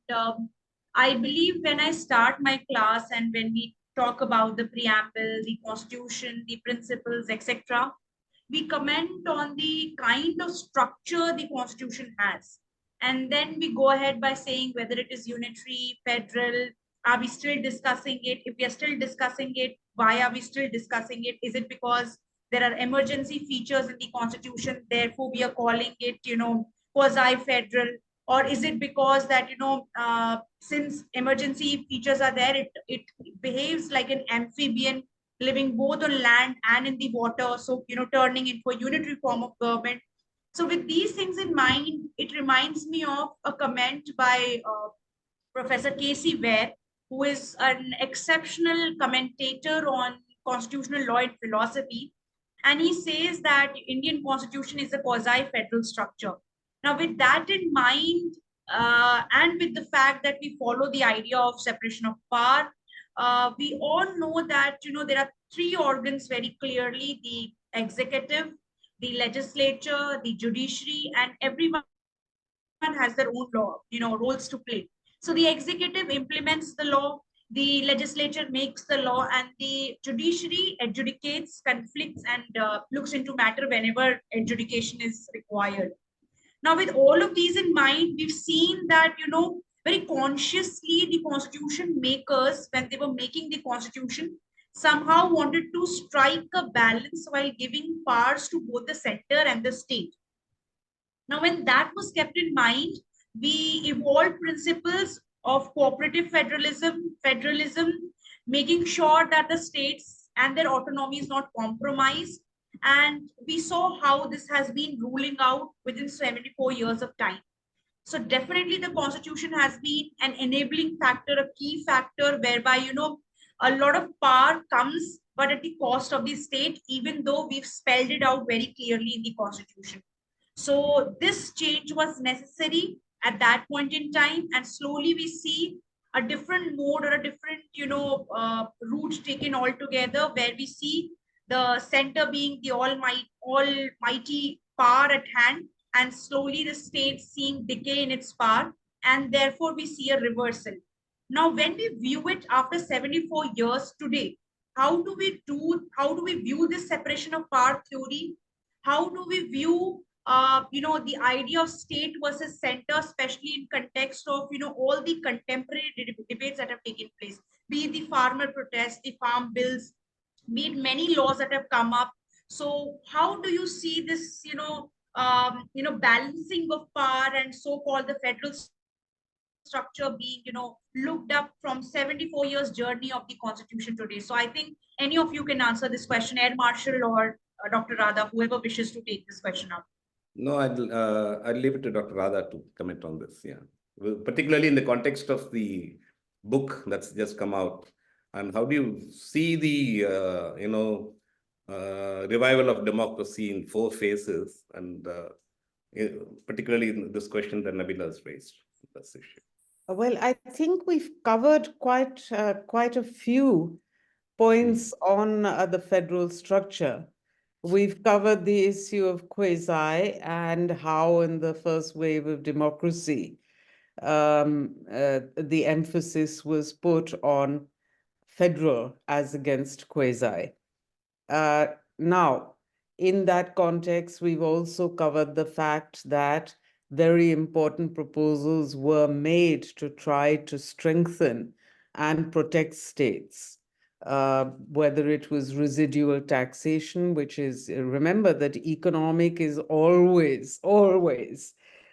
S1: and I believe when I start my class and when we talk about the preamble, the constitution, the principles, etc., we comment on the kind of structure the constitution has. And then we go ahead by saying whether it is unitary, federal, are we still discussing it? If we are still discussing it, why are we still discussing it? Is it because there are emergency features in the constitution, therefore we are calling it, quasi-federal? Or is it because that, since emergency features are there, it behaves like an amphibian living both on land and in the water, so turning into a unitary form of government. So with these things in mind, it reminds me of a comment by Professor Casey Ware, who is an exceptional commentator on constitutional law and philosophy, and he says that Indian constitution is a quasi-federal structure. Now, with that in mind, and with the fact that we follow the idea of separation of power, we all know that there are three organs very clearly: the executive, the legislature, the judiciary, and everyone has their own law, roles to play. So the executive implements the law, the legislature makes the law, and the judiciary adjudicates conflicts and looks into matter whenever adjudication is required. Now, with all of these in mind, we've seen that, very consciously the constitution makers, when they were making the constitution, somehow wanted to strike a balance while giving powers to both the center and the state. Now, when that was kept in mind, we evolved principles of cooperative federalism, making sure that the states and their autonomy is not compromised. And we saw how this has been ruling out within 74 years of time. So definitely the constitution has been an enabling factor, a key factor, whereby, a lot of power comes, but at the cost of the state, even though we've spelled it out very clearly in the constitution. So this change was necessary at that point in time, and slowly we see a different mode or a different, route taken altogether, where we see the center being the almighty power at hand, and slowly the state seeing decay in its power, and therefore we see a reversal. Now, when we view it after 74 years today, how do we view this separation of power theory? How do we view the idea of state versus center, especially in context of, all the contemporary debates that have taken place, be it the farmer protests, the farm bills, be it many laws that have come up. So how do you see this, balancing of power and so-called the federal structure being, looked up from 74 years journey of the constitution today? So I think any of you can answer this question, Air Marshal or Dr. Radha, whoever wishes to take this question up.
S2: No, I'll leave it to Dr. Radha to comment on this. Yeah, well, particularly in the context of the book that's just come out, and how do you see the revival of democracy in 4 phases, and particularly in this question that Nabila has raised, this issue.
S3: Well, I think we've covered quite a few points on the federal structure. We've covered the issue of quasi and how in the first wave of democracy, the emphasis was put on federal as against quasi. Now, in that context, we've also covered the fact that very important proposals were made to try to strengthen and protect states. Whether it was residual taxation, which is, remember that economic is always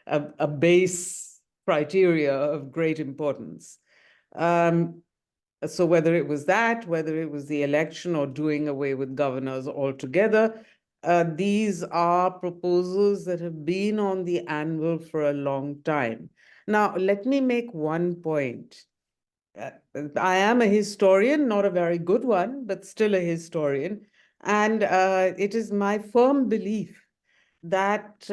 S3: a base criteria of great importance. So whether it was that, whether it was the election or doing away with governors altogether, these are proposals that have been on the anvil for a long time. Now, let me make one point. I am a historian, not a very good one, but still a historian. And it is my firm belief that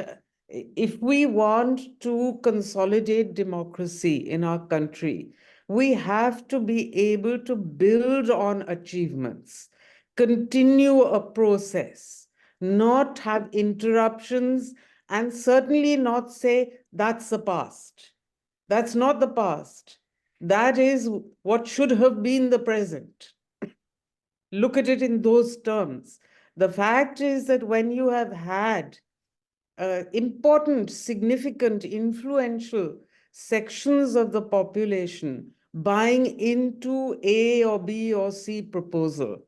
S3: if we want to consolidate democracy in our country, we have to be able to build on achievements, continue a process, not have interruptions, and certainly not say, that's the past. That's not the past. That is what should have been the present. Look at it in those terms. The fact is that when you have had important, significant, influential sections of the population buying into A or B or C proposal,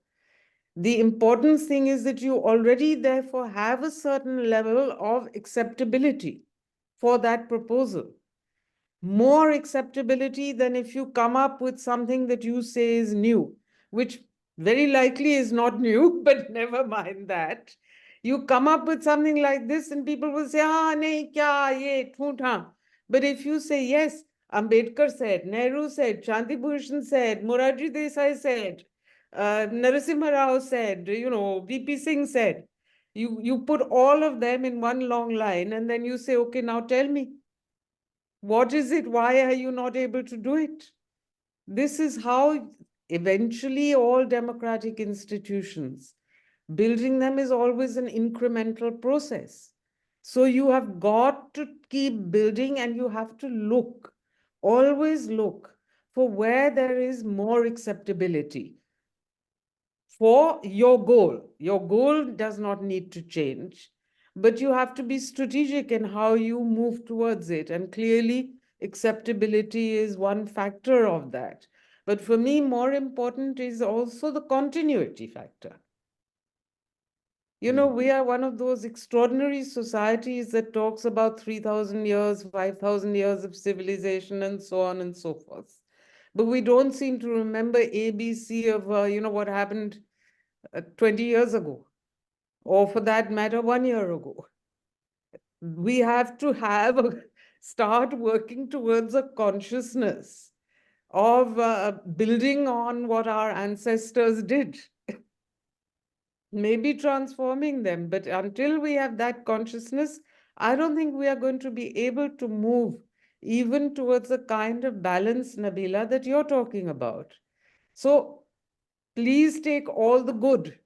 S3: the important thing is that you already therefore have a certain level of acceptability for that proposal. More acceptability than if you come up with something that you say is new, which very likely is not new, but never mind that. You come up with something like this and people will say, nahi, kya, ye, thootha. But if you say, yes, Ambedkar said, Nehru said, Shanti Bhushan said, Morarji Desai said, Narasimha Rao said, VP Singh said, you put all of them in one long line and then you say, okay, now tell me. What is it? Why are you not able to do it? This is how eventually all democratic institutions, building them is always an incremental process. So you have got to keep building and you have to look, always look for where there is more acceptability for your goal. Your goal does not need to change, but you have to be strategic in how you move towards it. And clearly, acceptability is one factor of that. But for me, more important is also the continuity factor. You know, we are one of those extraordinary societies that talks about 3,000 years, 5,000 years of civilization, and so on and so forth. But we don't seem to remember ABC of, what happened 20 years ago, or for that matter, 1 year ago. We have to start working towards a consciousness of building on what our ancestors did. Maybe transforming them. But until we have that consciousness, I don't think we are going to be able to move even towards the kind of balance, Nabila, that you're talking about. So please take all the good,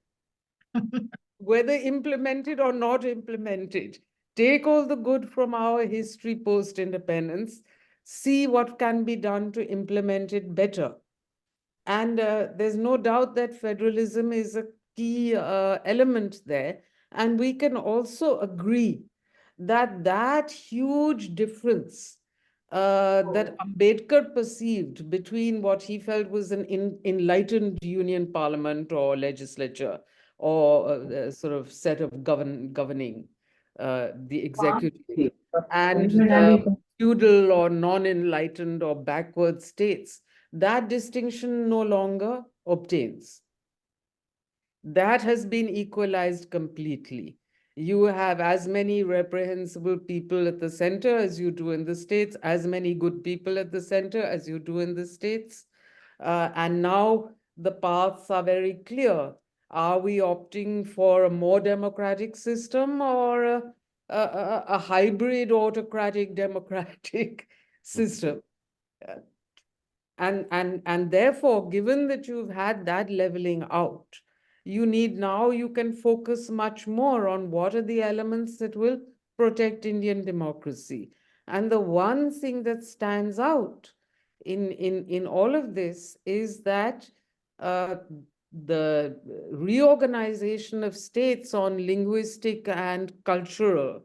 S3: whether implemented or not implemented. Take all the good from our history post-independence, see what can be done to implement it better. And there's no doubt that federalism is a key element there. And we can also agree that that huge difference that Ambedkar perceived between what he felt was an enlightened union parliament or legislature or a sort of set of governing the executive and the feudal or non-enlightened or backward states, that distinction no longer obtains. That has been equalized completely. You have as many reprehensible people at the center as you do in the states, as many good people at the center as you do in the states. And now the paths are very clear. Are we opting for a more democratic system or a hybrid autocratic democratic system? And therefore, given that you've had that leveling out, you can focus much more on what are the elements that will protect Indian democracy. And the one thing that stands out in all of this is that the reorganization of states on linguistic and cultural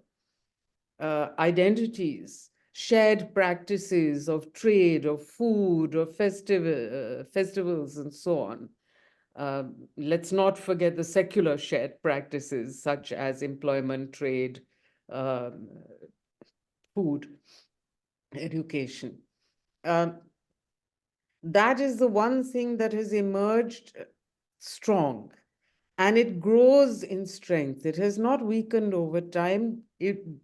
S3: identities, shared practices of trade, of food, of festivals, and so on. Let's not forget the secular shared practices such as employment, trade, food, education. That is the one thing that has emerged strong, and it grows in strength. It has not weakened over time,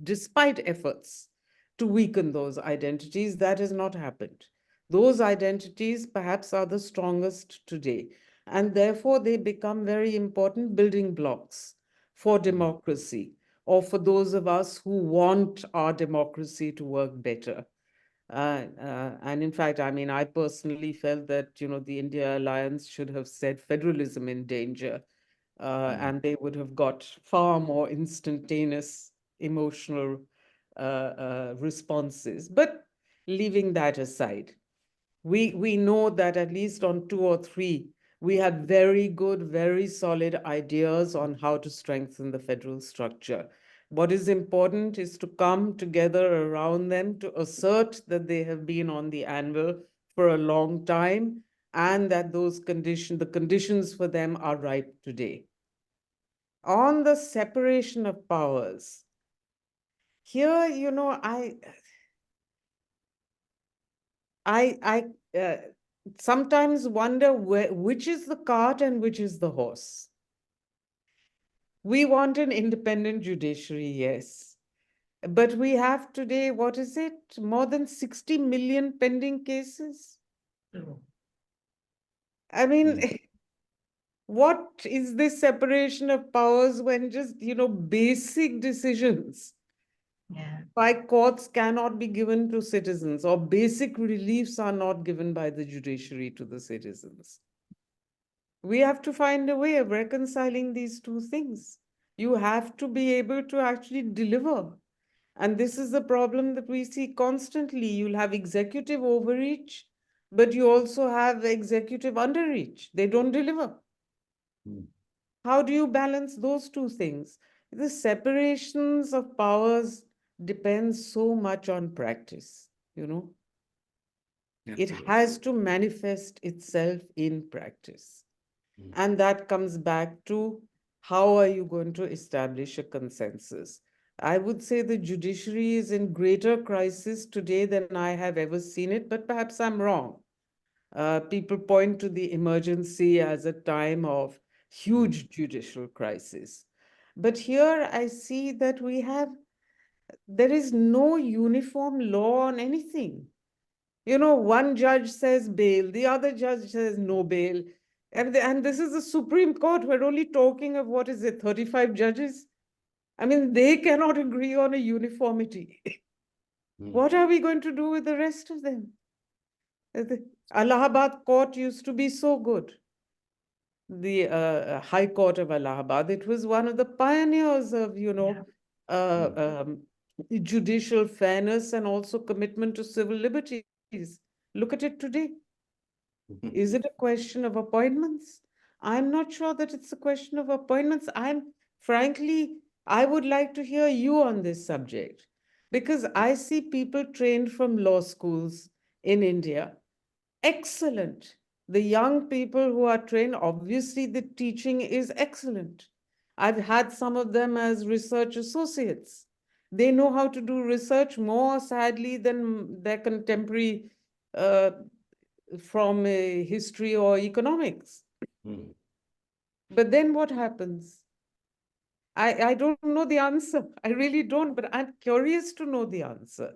S3: despite efforts to weaken those identities. That has not happened. Those identities perhaps are the strongest today, and therefore they become very important building blocks for democracy, or for those of us who want our democracy to work better. And in fact, I mean, I personally felt that, the India Alliance should have said federalism in danger, and they would have got far more instantaneous emotional responses. But leaving that aside, we know that at least on 2 or 3, we had very good, very solid ideas on how to strengthen the federal structure. What is important is to come together around them to assert that they have been on the anvil for a long time and that the conditions for them are ripe today. On the separation of powers, here, I sometimes wonder which is the cart and which is the horse. We want an independent judiciary, yes. But we have today, what is it? More than 60 million pending cases? I mean, what is this separation of powers when just, basic decisions by courts cannot be given to citizens, or basic reliefs are not given by the judiciary to the citizens? We have to find a way of reconciling these two things. You have to be able to actually deliver. And this is the problem that we see constantly. You'll have executive overreach but you also have executive underreach. They don't deliver.
S2: Mm.
S3: How do you balance those two things? The separations of powers depends so much on practice, you know. It
S2: Absolutely.
S3: has to manifest itself in practice.
S2: Mm.
S3: And that comes back to how are you going to establish a consensus? I would say the judiciary is in greater crisis today than I have ever seen it, but perhaps I'm wrong. People point to the emergency as a time of huge judicial crisis. But here I see that there is no uniform law on anything. You know, one judge says bail, the other judge says no bail. And this is the Supreme Court. We're only talking of, what is it, 35 judges? I mean, they cannot agree on a uniformity.
S2: Mm.
S3: What are we going to do with the rest of them? The Allahabad court used to be so good. The High Court of Allahabad, it was one of the pioneers of, judicial fairness and also commitment to civil liberties. Look at it today. Is it a question of appointments? I'm not sure that it's a question of appointments. Frankly, I would like to hear you on this subject because I see people trained from law schools in India. Excellent. The young people who are trained, obviously the teaching is excellent. I've had some of them as research associates. They know how to do research more sadly than their contemporary uh, from history or economics.
S2: Mm.
S3: But then what happens? I don't know the answer. I really don't, but I'm curious to know the answer.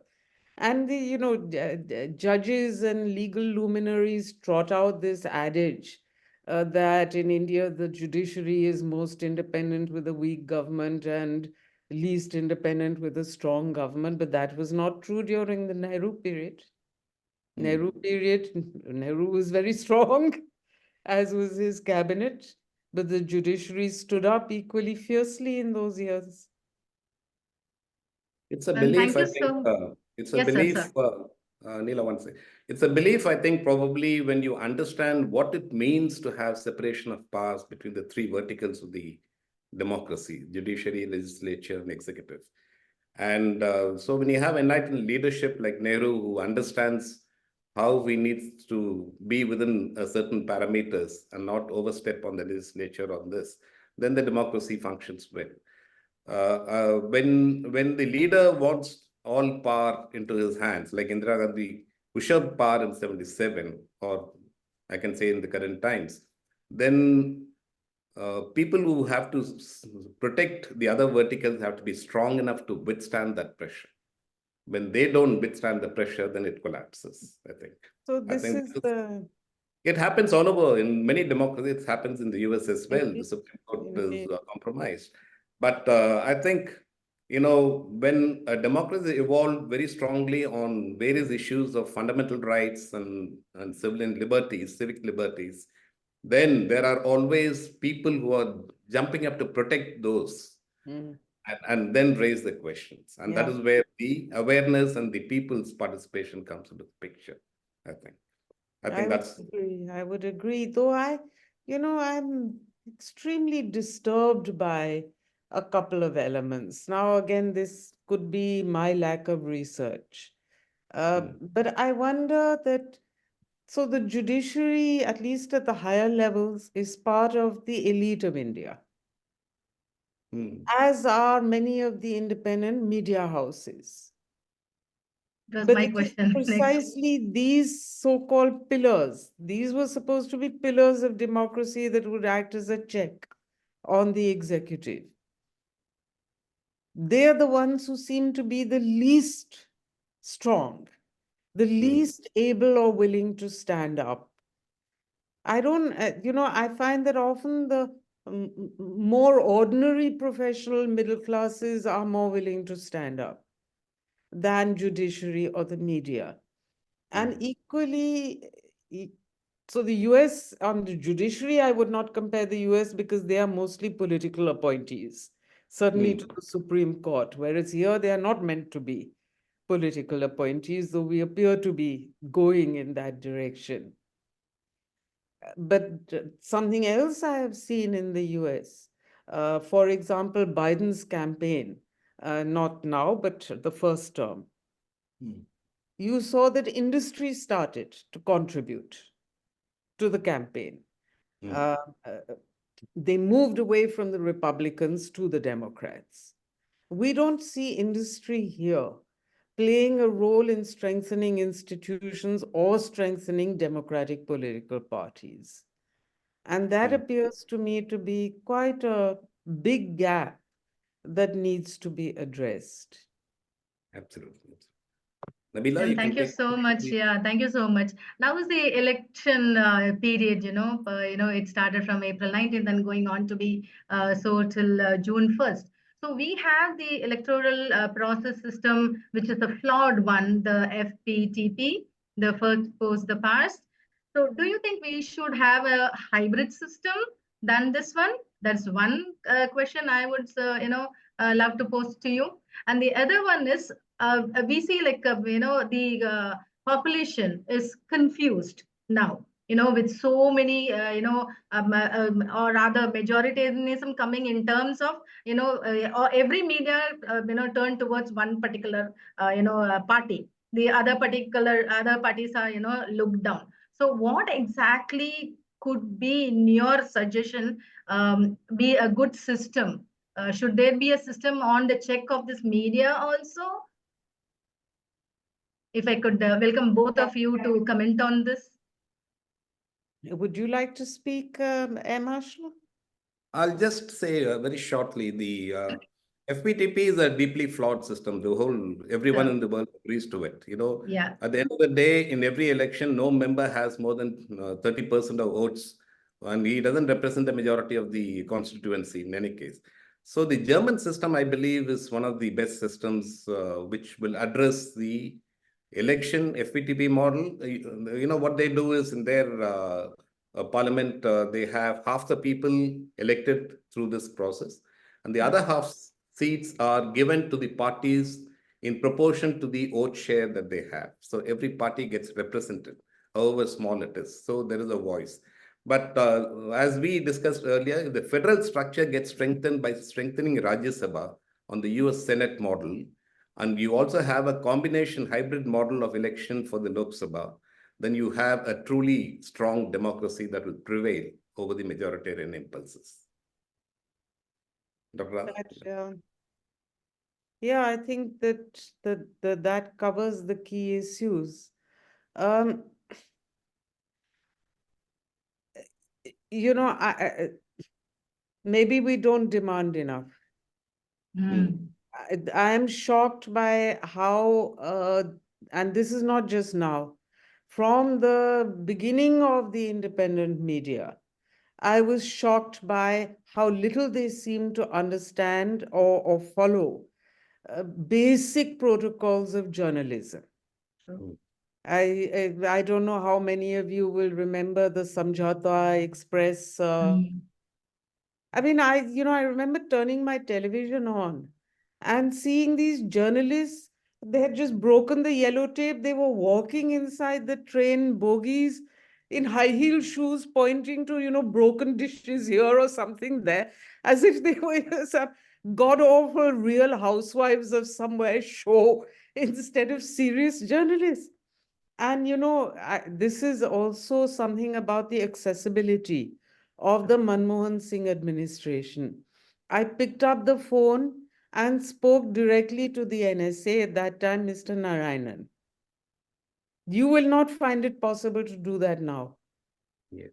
S3: And the judges and legal luminaries trot out this adage that in India, the judiciary is most independent with a weak government and least independent with a strong government. But that was not true during the Nehru period. Nehru was very strong, as was his cabinet, but the judiciary stood up equally fiercely in those years.
S2: It's a
S4: And
S2: belief,
S4: thank
S2: I
S4: you
S2: think,
S4: so.
S2: it's a
S4: Yes, sir,
S2: belief,
S4: sir.
S2: Neela, one second. It's a belief, I think, probably when you understand what it means to have separation of powers between the three verticals of the democracy, judiciary, legislature, and executive. And so when you have enlightened leadership like Nehru, who understands how we need to be within a certain parameters and not overstep on the legislature on this, then the democracy functions well. When the leader wants all power into his hands, like Indira Gandhi usurped power in 77, or I can say in the current times, then people who have to protect the other verticals have to be strong enough to withstand that pressure. When they don't withstand the pressure, then it collapses, I think.
S3: So
S2: I
S3: this
S2: think
S3: is the
S2: it happens all over. In many democracies, it happens in the US as well. The
S3: indeed,
S2: Supreme Court is
S3: indeed.
S2: compromised. But I think, when a democracy evolved very strongly on various issues of fundamental rights and civilian liberties, civic liberties, then there are always people who are jumping up to protect those
S3: Mm,
S2: and then raise the questions. And that
S3: yeah,
S2: is where the awareness and the people's participation comes into the picture, I think. I
S3: I
S2: think
S3: would
S2: that's
S3: agree. I would agree. Though I'm extremely disturbed by a couple of elements. Now, again, this could be my lack of research.
S2: mm,
S3: But I wonder that, so the judiciary, at least at the higher levels, is part of the elite of India,
S2: mm,
S3: as are many of the independent media houses.
S4: It was
S3: But
S4: my
S3: it is
S4: question next.
S3: precisely these so-called pillars. These were supposed to be pillars of democracy that would act as a check on the executive. They are the ones who seem to be the least strong, the
S2: mm,
S3: least able or willing to stand up. I don't, I find that often the more ordinary professional middle classes are more willing to stand up than judiciary or the media. And
S2: mm,
S3: equally, so the US on the judiciary, I would not compare the US because they are mostly political appointees, certainly to
S2: mm,
S3: the Supreme Court, whereas here they are not meant to be. political appointees, though we appear to be going in that direction. But something else I have seen in the US, for example, Biden's campaign, not now, but the first term, you saw that industry started to contribute to the campaign. Uh, they moved away from the Republicans to the Democrats. We don't see industry here playing a role in strengthening institutions or strengthening democratic political parties. And that appears to me to be quite a big gap that needs to be addressed.
S2: Absolutely. Nabila,
S4: And
S2: you can
S4: thank you
S2: take.
S4: so much. Yeah, thank you so much. Now is the election period, it started from April 19th and going on to be so till June 1st. So we have the electoral process system, which is the flawed one, the FPTP, the first post the past. So do you think we should have a hybrid system than this one? That's one question I would, love to pose to you. And the other one is we see like the population is confused now, with so many or rather majoritarianism coming in terms of or every media turn towards one particular party. The other parties are looked down. So what exactly could be, in your suggestion, be a good system? Should there be a system on the check of this media also? If I could welcome both of you to comment on this.
S3: Would you like to speak, Marshall?
S2: I'll just say very shortly, the FPTP is a deeply flawed system. Everyone in the world agrees to it.
S4: Yeah.
S2: At the end of the day, in every election, no member has more than 30% of votes, and he doesn't represent the majority of the constituency in any case. So the German system, I believe, is one of the best systems which will address the election FPTP model. What they do is in their parliament, they have half the people elected through this process, and the other half seats are given to the parties in proportion to the vote share that they have. So every party gets represented, however small it is. So there is a voice. But as we discussed earlier, the federal structure gets strengthened by strengthening Rajya Sabha on the US Senate model. And you also have a combination hybrid model of election for the Lok Sabha. Then you have a truly strong democracy that will prevail over the majoritarian impulses. Dr.
S3: Yeah, I think that covers the key issues. Maybe we don't demand enough. I am shocked by how, and this is not just now, from the beginning of the independent media, I was shocked by how little they seem to understand or follow basic protocols of journalism. I don't know how many of you will remember the Samjhauta Express. I mean, I remember turning my television on and seeing these journalists. They had just broken the yellow tape. They were walking inside the train bogies in high heel shoes, pointing to, broken dishes here or something there, as if they were some god-awful real housewives of somewhere show instead of serious journalists. And, this is also something about the accessibility of the Manmohan Singh administration. I picked up the phone and spoke directly to the NSA at that time, Mr. Narayanan. You will not find it possible to do that now.
S2: Yes.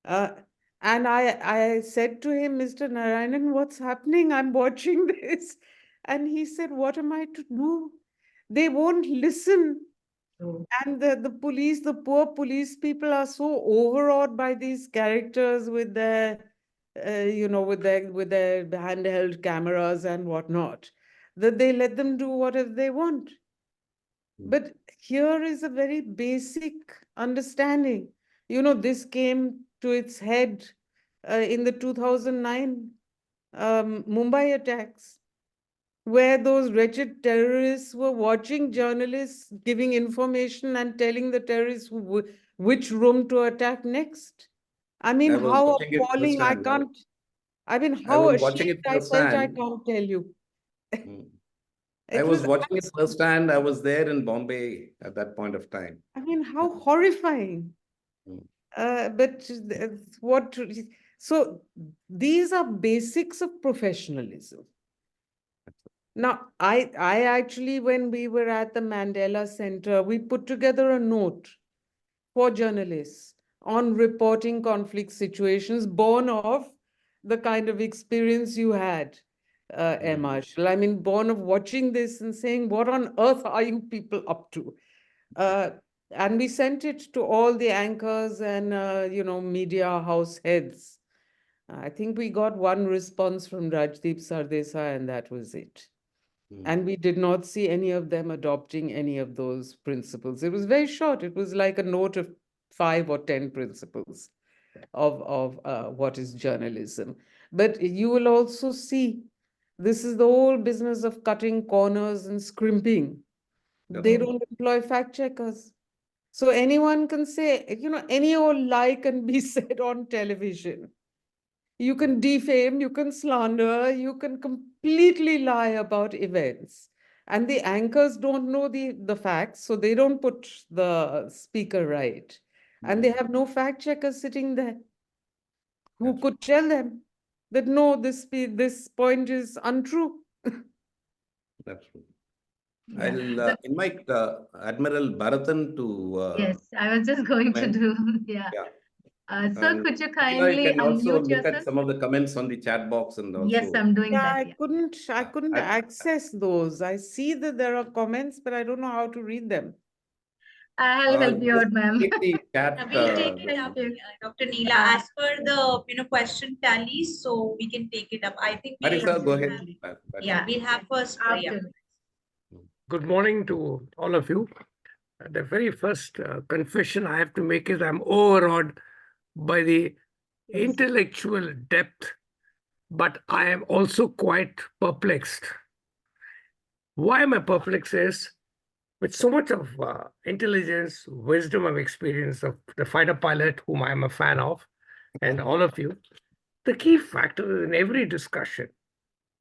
S3: And I said to him, Mr. Narayanan, what's happening? I'm watching this. And he said, what am I to do? They won't listen. And the police, the poor police people are so overawed by these characters with their, with their handheld cameras and whatnot, that they let them do whatever they want. But here is a very basic understanding. This came to its head in the 2009 Mumbai attacks, where those wretched terrorists were watching journalists giving information and telling the terrorists which room to attack next. I mean,
S2: I was
S3: how
S2: watching it
S3: appalling, I
S2: firsthand.
S3: can't, I mean,
S2: I
S3: how
S2: was watching
S3: ashamed
S2: it
S3: I felt, I
S2: firsthand.
S3: can't tell you.
S2: Mm. I
S3: It
S2: was
S3: was,
S2: watching it firsthand. I was there in Bombay at that point of time.
S3: I mean, how horrifying.
S2: Mm.
S3: But what, so these are basics of professionalism. Now, I actually, when we were at the Mandela Center, we put together a note for journalists on reporting conflict situations born of the kind of experience you had, Marshall. I mean, born of watching this and saying, what on earth are you people up to? And we sent it to all the anchors and, media house heads. I think we got one response from Rajdeep Sardesai, and that was it. And we did not see any of them adopting any of those principles. It was very short. It was like a note of 5 or 10 principles of what is journalism. But you will also see this is the whole business of cutting corners and scrimping. They don't employ fact checkers. So anyone can say, any old lie can be said on television. You can defame, you can slander, you can completely lie about events. And the anchors don't know the facts, so they don't put the speaker right. And they have no fact checker sitting there who could tell them that no, this point is untrue.
S2: That's true.
S4: Yeah.
S2: I'll invite Admiral Bharathan to
S4: Yes, I was just going to
S2: comment.
S4: do, yeah.
S2: Yeah.
S4: Sir,
S2: And
S4: could you
S2: you
S4: kindly
S2: can also
S4: unmute
S2: look at
S4: yourself?
S2: some of the comments on the chat box and
S4: Yes,
S2: also.
S4: I'm doing
S3: Yeah,
S4: that.
S3: I
S4: Yeah.
S3: couldn't
S2: I-
S3: access those. I see that there are comments, but I don't know how to read them.
S4: I'll help you
S2: just
S4: out, ma'am.
S2: take the chat.
S1: We'll take it up,
S4: you.
S1: Dr. Neela, as per the question tally, so we can take it up. I think we'll
S2: Marisa, go ahead.
S1: yeah, we'll have first. Yeah.
S4: After.
S5: Good morning to all of you. The very first confession I have to make is I'm overawed by the intellectual depth, but I am also quite perplexed. Why am I perplexed is with so much of intelligence, wisdom, and experience of the fighter pilot, whom I am a fan of, and all of you, the key factor in every discussion,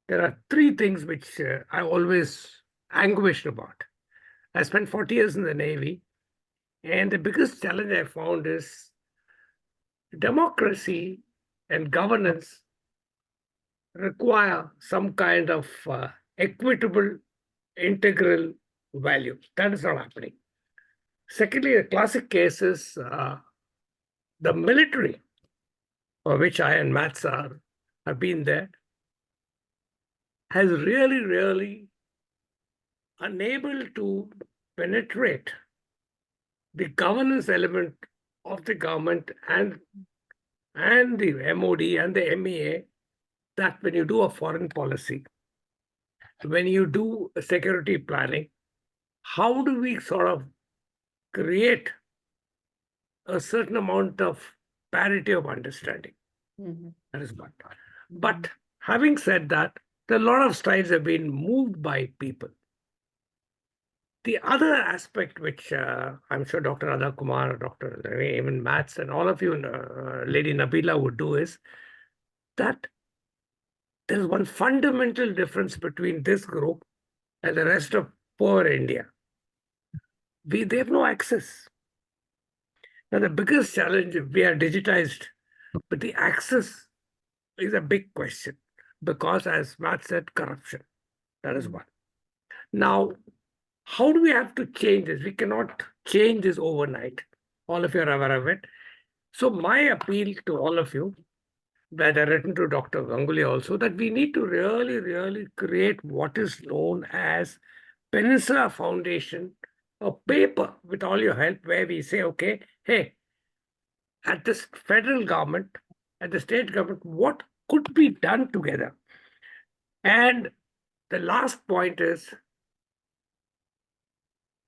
S5: there are three things which I always anguished about. I spent 40 years in the Navy, and the biggest challenge I found is democracy and governance require some kind of equitable, integral value. That is not happening. Secondly, the classic case is the military, for which I and Maths have been there, has really, really unable to penetrate the governance element of the government and the MOD and the MEA, that when you do a foreign policy, when you do a security planning, how do we sort of create a certain amount of parity of understanding? That is one. But having said that, a lot of strides have been moved by people. The other aspect, which I'm sure Dr. Radha Kumar, Dr. even Maths, and all of you, Lady Nabila would do, is that there's one fundamental difference between this group and the rest of poor India. They have no access. Now, the biggest challenge, we are digitized, but the access is a big question because, as Matt said, corruption. That is one. Now, how do we have to change this? We cannot change this overnight. All of you are aware of it. So my appeal to all of you, that I written to Dr. Ganguly also, that we need to really, really create what is known as Peninsula Foundation, a paper with all your help where we say, okay, hey, at this federal government, at the state government, what could be done together? And the last point is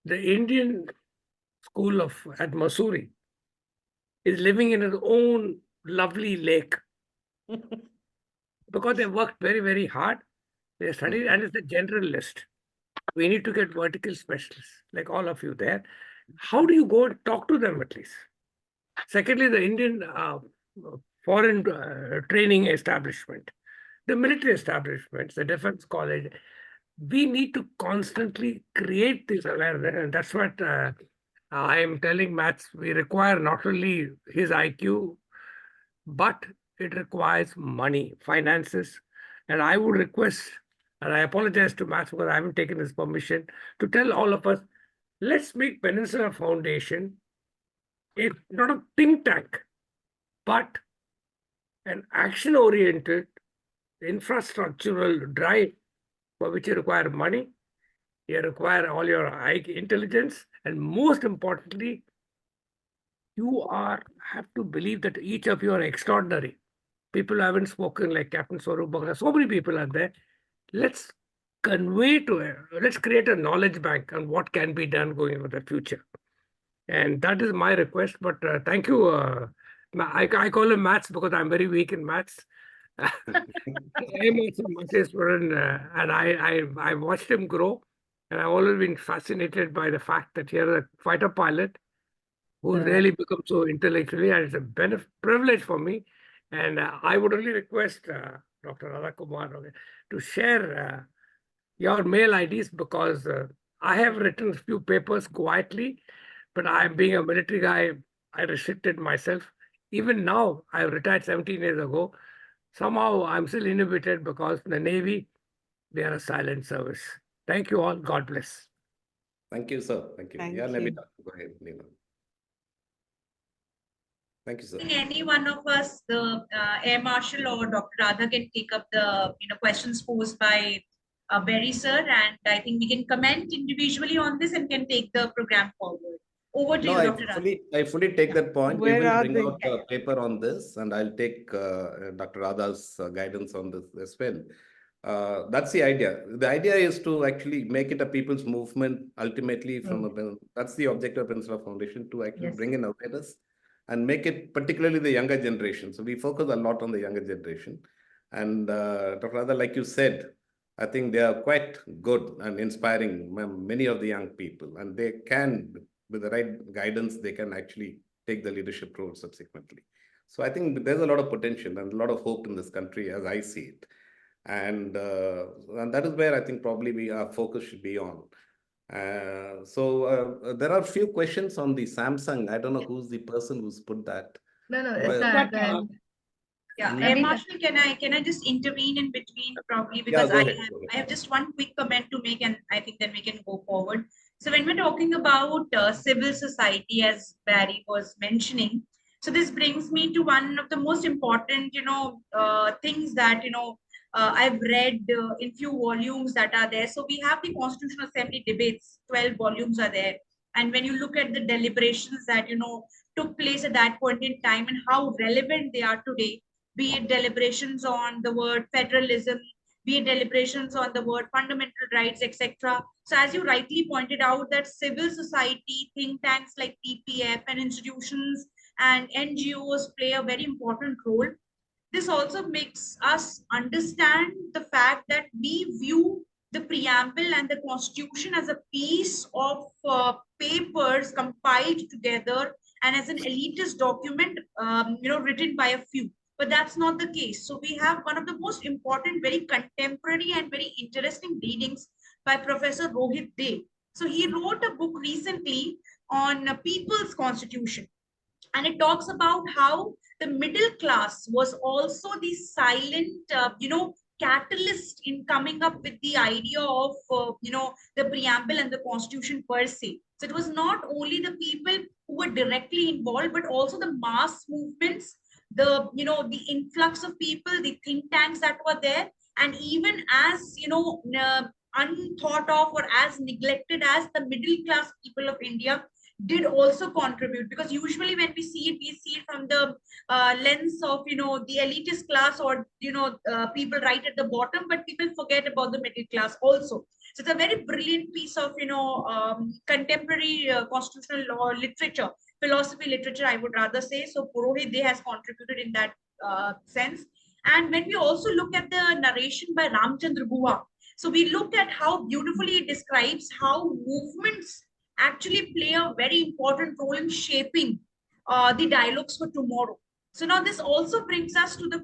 S5: the Indian school at Missouri is living in its own lovely lake because they worked very, very hard. They study, and it's a general list. We need to get vertical specialists, like all of you there. How do you go and talk to them at least? Secondly, the Indian foreign training establishment, the military establishments, the defense college, we need to constantly create this awareness. And that's what I am telling Maths. We require not only his IQ, but it requires money, finances. And I would request, and I apologize to Maths because I haven't taken his permission, to tell all of us, let's make Peninsula Foundation not a think tank, but an action-oriented infrastructural drive for which you require money, you require all your intelligence, and most importantly, you have to believe that each of you are extraordinary. People who haven't spoken, like Captain Swaroop Bhakra, so many people are there. Let's let's create a knowledge bank on what can be done going into the future. And that is my request. But thank you. I call him Maths because I'm very weak in Maths. I am also a student, and I watched him grow, and I've always been fascinated by the fact that you're a fighter pilot who really become so intellectually, and it's a privilege for me. And I would only request Dr. Radha Kumar to share your mail IDs, because I have written a few papers quietly, but I'm being a military guy, I restricted myself. Even now, I retired 17 years ago. Somehow I'm still inhibited because the Navy, they are a silent service. Thank you all. God bless.
S2: Thank you, sir. Thank you.
S3: Thank
S2: Yeah,
S3: you.
S2: Nabila, go ahead, Neema. Thank you, sir.
S1: I think any one of us, the Air Marshal or Dr. Radha, can take up the questions posed by Berry sir, and I think we can comment individually on this and can take the program forward. Over to
S2: No,
S1: you,
S2: I
S1: Dr. Radha.
S2: fully take that point.
S3: Where
S2: We will
S3: are
S2: bring
S3: they?
S2: out a paper on this, and I'll take Dr. Radha's guidance on this as well. That's the idea. The idea is to actually make it a people's movement ultimately that's the objective of Peninsula Foundation, to actually bring in awareness and make it particularly the younger generation. So we focus a lot on the younger generation. And Dr. Radha, like you said, I think they are quite good and inspiring many of the young people, and they can, with the right guidance, they can actually take the leadership role subsequently. So I think there's a lot of potential and a lot of hope in this country as I see it. And that is where I think probably our focus should be on. So there are a few questions on the Samsung. I don't know who's the person who's put that.
S4: No,
S2: Well,
S1: Yeah,
S2: Neema?
S1: Air Marshal, can I just intervene in between probably, because
S2: Yeah, go
S1: I
S2: ahead.
S1: have just one quick comment to make, and I think then we can go forward. So when we're talking about civil society, as Barry was mentioning, so this brings me to one of the most important things that I've read in few volumes that are there. So we have the Constitutional Assembly debates, 12 volumes are there, and when you look at the deliberations that took place at that point in time and how relevant they are today, be it deliberations on the word federalism, be it deliberations on the word fundamental rights, etc. So as you rightly pointed out, that civil society, think tanks like PPF and institutions and NGOs play a very important role. This also makes us understand the fact that we view the preamble and the constitution as a piece of papers compiled together and as an elitist document, written by a few. But that's not the case. So we have one of the most important, very contemporary and very interesting readings by Professor Rohit De. So he wrote a book recently on People's Constitution, and it talks about how the middle class was also the silent catalyst in coming up with the idea of the preamble and the constitution per se. So it was not only the people who were directly involved, but also the mass movements, the influx of people, the think tanks that were there, and even as unthought of or as neglected as the middle class people of India did also contribute, because usually when we see it from the lens of the elitist class, or people right at the bottom, but people forget about the middle class also. So it's a very brilliant piece of contemporary constitutional law literature, philosophy literature, I would rather say. So Purohit, they has contributed in that sense. And when we also look at the narration by Ramchandra Guha, so we look at how beautifully it describes how movements actually play a very important role in shaping the dialogues for tomorrow. So now this also brings us to the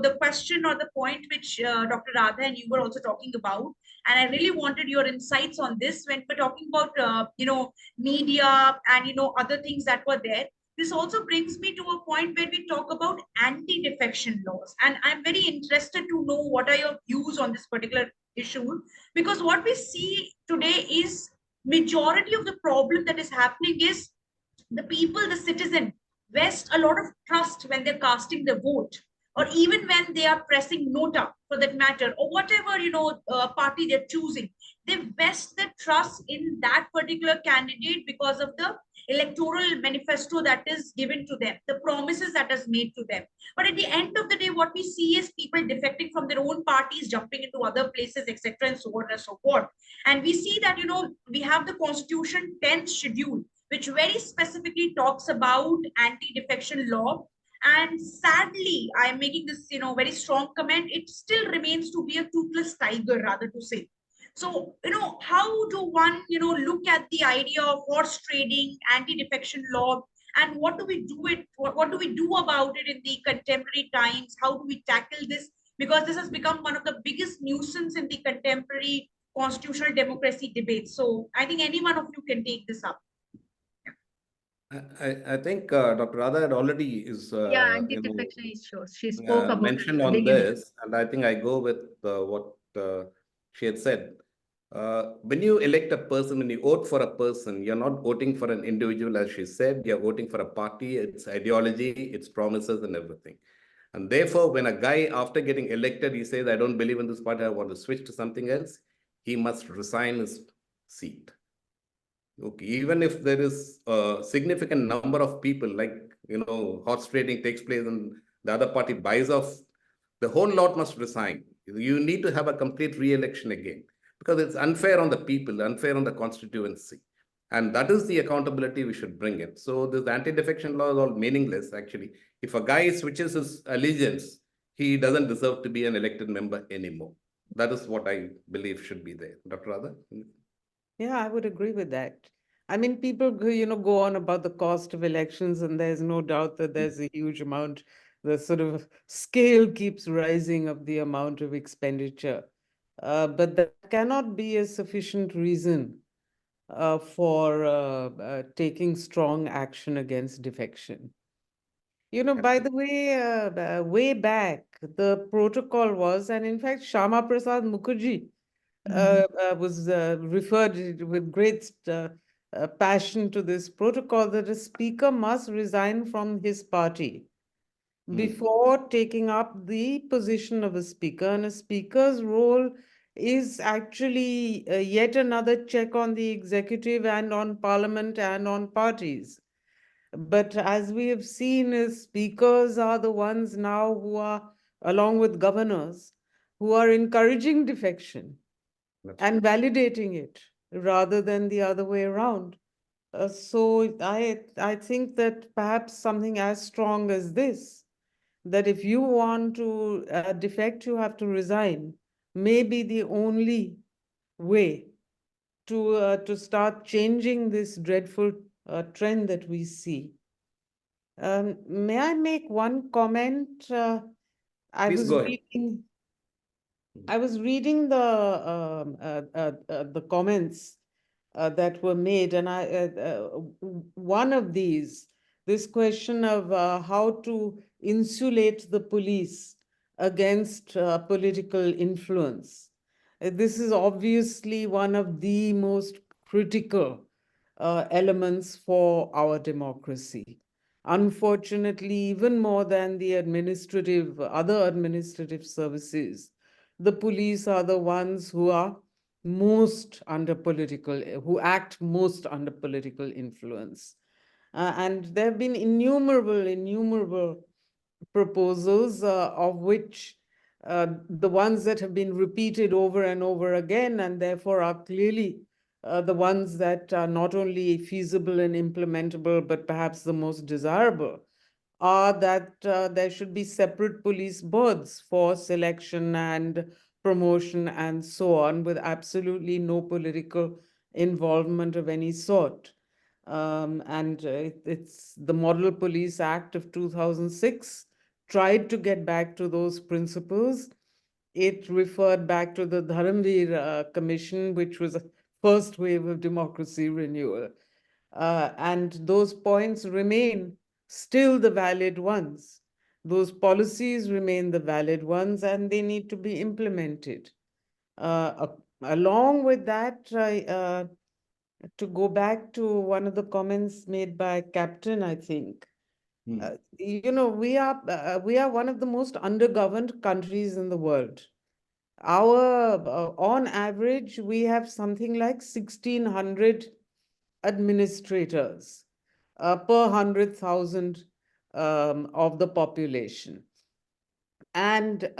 S1: the question or the point which Dr. Radha and you were also talking about, and I really wanted your insights on this when we're talking about media and other things that were there. This also brings me to a point where we talk about anti-defection laws, and I'm very interested to know what are your views on this particular issue, because what we see today is majority of the problem that is happening is the people, the citizen, vest a lot of trust when they're casting their vote, or even when they are pressing nota for that matter, or whatever party they're choosing. They vest their trust in that particular candidate because of the electoral manifesto that is given to them, the promises that is made to them. But at the end of the day, what we see is people defecting from their own parties, jumping into other places, etc., and so on and so forth. And we see that we have the Constitution 10th schedule, which very specifically talks about anti-defection law. And sadly, I am making this, very strong comment. It still remains to be a toothless tiger, rather to say. So, how do one, look at the idea of horse trading, anti-defection law, and what do we do it? What do we do about it in the contemporary times? How do we tackle this? Because this has become one of the biggest nuisance in the contemporary constitutional democracy debate. So, I think any one of you can take this up.
S2: I think Dr. Radha had already is
S4: Yeah, anti-defection is sure. She spoke about it
S2: mentioned
S4: at the
S2: on
S4: beginning.
S2: this, and I think I go with what she had said. When you elect a person, when you vote for a person, you're not voting for an individual, as she said. You're voting for a party, its ideology, its promises, and everything. And therefore, when a guy, after getting elected, he says, I don't believe in this party, I want to switch to something else, he must resign his seat. Okay, even if there is a significant number of people, like, horse trading takes place and the other party buys off, the whole lot must resign. You need to have a complete re-election again, because it's unfair on the people, unfair on the constituency. And that is the accountability we should bring in. So this anti-defection law is all meaningless, actually. If a guy switches his allegiance, he doesn't deserve to be an elected member anymore. That is what I believe should be there. Dr. Radha?
S3: Yeah, I would agree with that. I mean, people go on about the cost of elections, and there's no doubt that there's a huge amount. The sort of scale keeps rising of the amount of expenditure. But that cannot be a sufficient reason for taking strong action against defection. By the way, way back, the protocol was, and in fact, Shama Prasad Mukherjee was referred with great passion to this protocol, that a speaker must resign from his party before taking up the position of a speaker. And a speaker's role is actually yet another check on the executive and on parliament and on parties. But as we have seen, speakers are the ones now who are, along with governors, who are encouraging defection and validating it rather than the other way around. So I think that perhaps something as strong as this, that if you want to defect, you have to resign, may be the only way to start changing this dreadful trend that we see. May I make one comment? I
S2: Please
S3: was
S2: go ahead.
S3: reading. I was reading the comments that were made, and one of these, this question of how to insulate the police against political influence. This is obviously one of the most critical elements for our democracy. Unfortunately, even more than the other administrative services, the police are the ones who are who act most under political influence. And there have been innumerable proposals, of which the ones that have been repeated over and over again, and therefore are clearly the ones that are not only feasible and implementable, but perhaps the most desirable, are that there should be separate police boards for selection and promotion and so on, with absolutely no political involvement of any sort. And it's the Model Police Act of 2006 tried to get back to those principles. It referred back to the Dharamveer Commission, which was a first wave of democracy renewal. And those points remain still the valid ones. Those policies remain the valid ones, and they need to be implemented. Along with that, to go back to one of the comments made by Captain, I think, we are one of the most undergoverned countries in the world. On average, we have something like 1,600 administrators per 100,000 of the population. And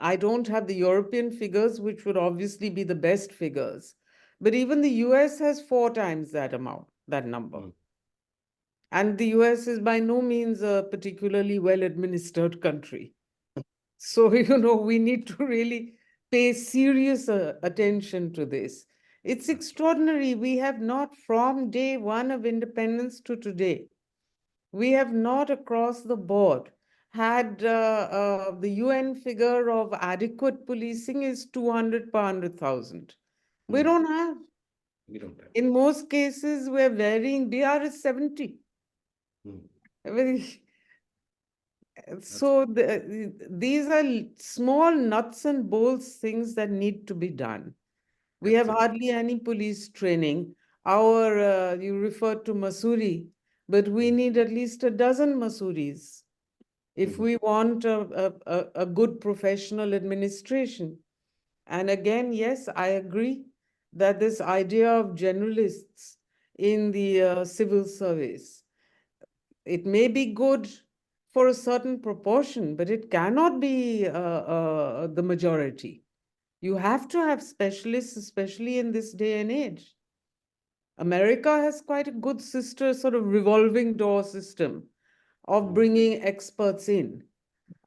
S3: I don't have the European figures, which would obviously be the best figures. But even the US has 4 times that amount, that number. And the US is by no means a particularly well-administered country. So, we need to really pay serious attention to this. It's extraordinary. We have not, from day one of independence to today, we have not across the board had the UN figure of adequate policing is 200 per 100,000. We don't have.
S2: We don't have.
S3: In most cases, we're varying. BR is 70. So these are small nuts and bolts things that need to be done. We have hardly any police training. You referred to Masuri, but we need at least a dozen Masuris if we want a good professional administration. And again, yes, I agree that this idea of generalists in the civil service, it may be good for a certain proportion, but it cannot be the majority. You have to have specialists, especially in this day and age. America has quite a good sister sort of revolving door system of bringing experts in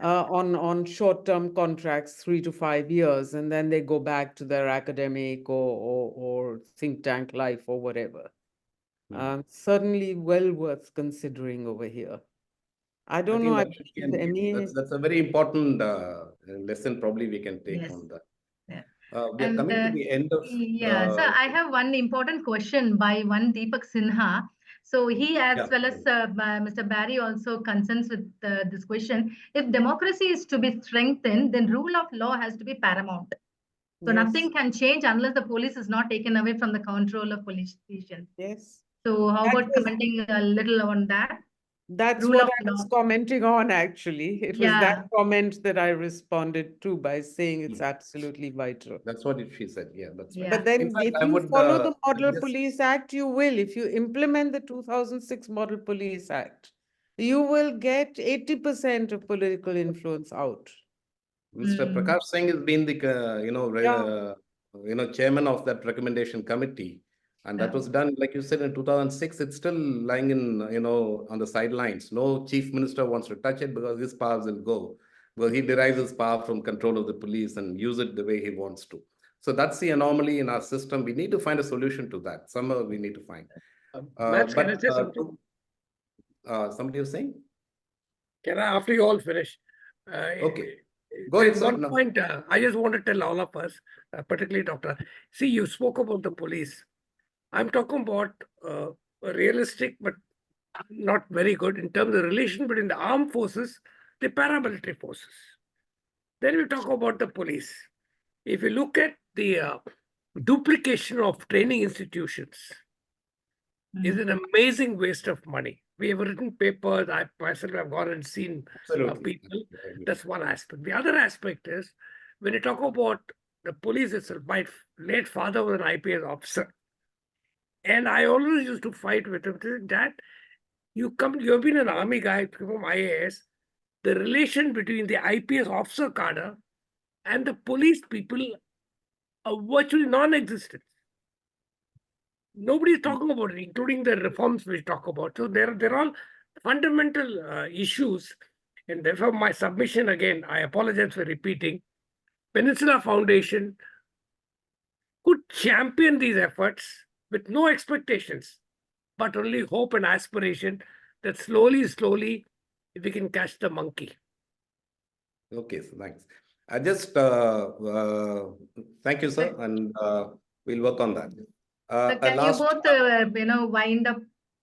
S3: on short-term contracts, 3 to 5 years, and then they go back to their academic or think tank life or whatever. Certainly well worth considering over here. I don't know.
S2: That's a very important lesson probably we can take on that. We are coming to the end of...
S4: So I have one important question by one Deepak Sinha. So he, as well as Mr. Barry, also concerns with this question. If democracy is to be strengthened, then rule of law has to be paramount. So nothing can change unless the police is not taken away from the control of politicians.
S3: Yes.
S4: So how about commenting a little on that?
S3: That's what I was commenting on, actually. It was that comment that I responded to by saying it's absolutely vital.
S2: That's what she said. Yeah, that's right.
S3: But then if you follow the Model Police Act, you will. If you implement the 2006 Model Police Act, you will get 80% of political influence out.
S2: Mr. Prakash Singh has been the, chairman of that recommendation committee. And that was done, like you said, in 2006. It's still lying in, on the sidelines. No chief minister wants to touch it because his powers will go. Well, he derives his power from control of the police and use it the way he wants to. So that's the anomaly in our system. We need to find a solution to that. Somehow we need to find.
S5: Can I say something?
S2: Somebody was saying?
S5: Can I, after you all finish?
S2: Okay. Go ahead, sir.
S5: One point, I just want to tell all of us, particularly Doctor. See, you spoke about the police. I'm talking about realistic, but not very good in terms of the relation between the armed forces, the paramilitary forces. Then we talk about the police. If you look at the duplication of training institutions, is an amazing waste of money. We have written papers. I myself have gone and seen people. That's one aspect. The other aspect is when you talk about the police itself. My late father was an IPS officer. And I always used to fight with him. That you have been an army guy from IAS. The relation between the IPS officer cadre and the police people are virtually non-existent. Nobody is talking about it, including the reforms we talk about. So they're all fundamental issues, and therefore my submission again, I apologize for repeating, Peninsula Foundation could champion these efforts with no expectations, but only hope and aspiration that slowly, we can catch the monkey.
S2: Okay, so thanks. I just thank you, sir, and we'll work on that.
S4: So can you both, wind up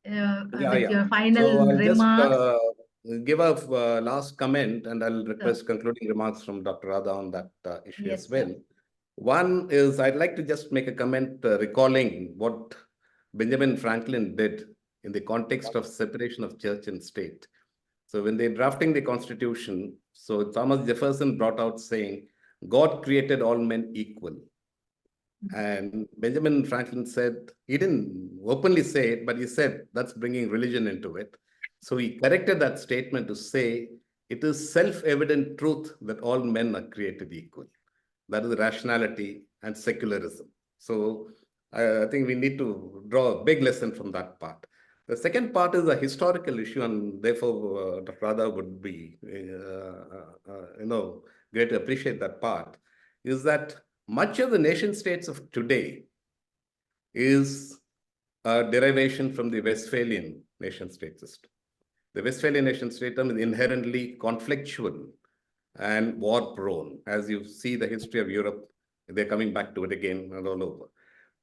S4: with your final
S2: So I'll
S4: remarks?
S2: just give a last comment, and I'll request concluding remarks from Dr. Radha on that issue
S4: Yes,
S2: as well.
S4: sir.
S2: One is I'd like to just make a comment recalling what Benjamin Franklin did in the context of separation of church and state. So when they're drafting the Constitution, so Thomas Jefferson brought out saying, God created all men equal. And Benjamin Franklin said, he didn't openly say it, but he said, that's bringing religion into it. So he corrected that statement to say, it is self-evident truth that all men are created equal. That is rationality and secularism. So I think we need to draw a big lesson from that part. The second part is a historical issue, and therefore Dr. Radha would be, great to appreciate that part, is that much of the nation states of today is a derivation from the Westphalian nation state system. The Westphalian nation state system is inherently conflictual and war-prone. As you see the history of Europe, they're coming back to it again and all over.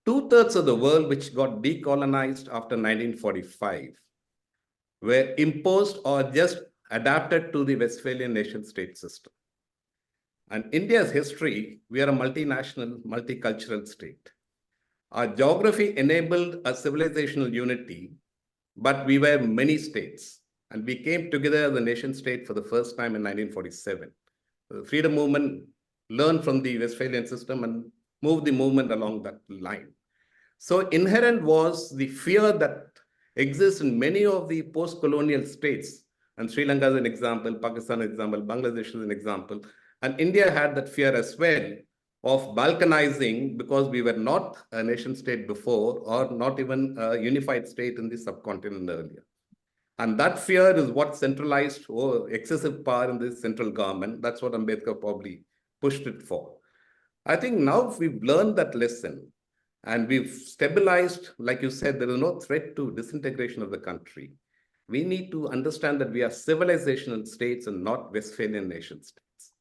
S2: Two-thirds of the world which got decolonized after 1945 were imposed or just adapted to the Westphalian nation state system. And India's history, we are a multinational, multicultural state. Our geography enabled a civilizational unity, but we were many states. And we came together as a nation state for the first time in 1947. The freedom movement learned from the Westphalian system and moved the movement along that line. So inherent was the fear that exists in many of the post-colonial states. And Sri Lanka is an example, Pakistan is an example, Bangladesh is an example. And India had that fear as well of balkanizing because we were not a nation state before or not even a unified state in the subcontinent earlier. And that fear is what centralized excessive power in the central government. That's what Ambedkar probably pushed it for. I think now we've learned that lesson and we've stabilized, like you said, there is no threat to disintegration of the country. We need to understand that we are civilizational states and not Westphalian nation states.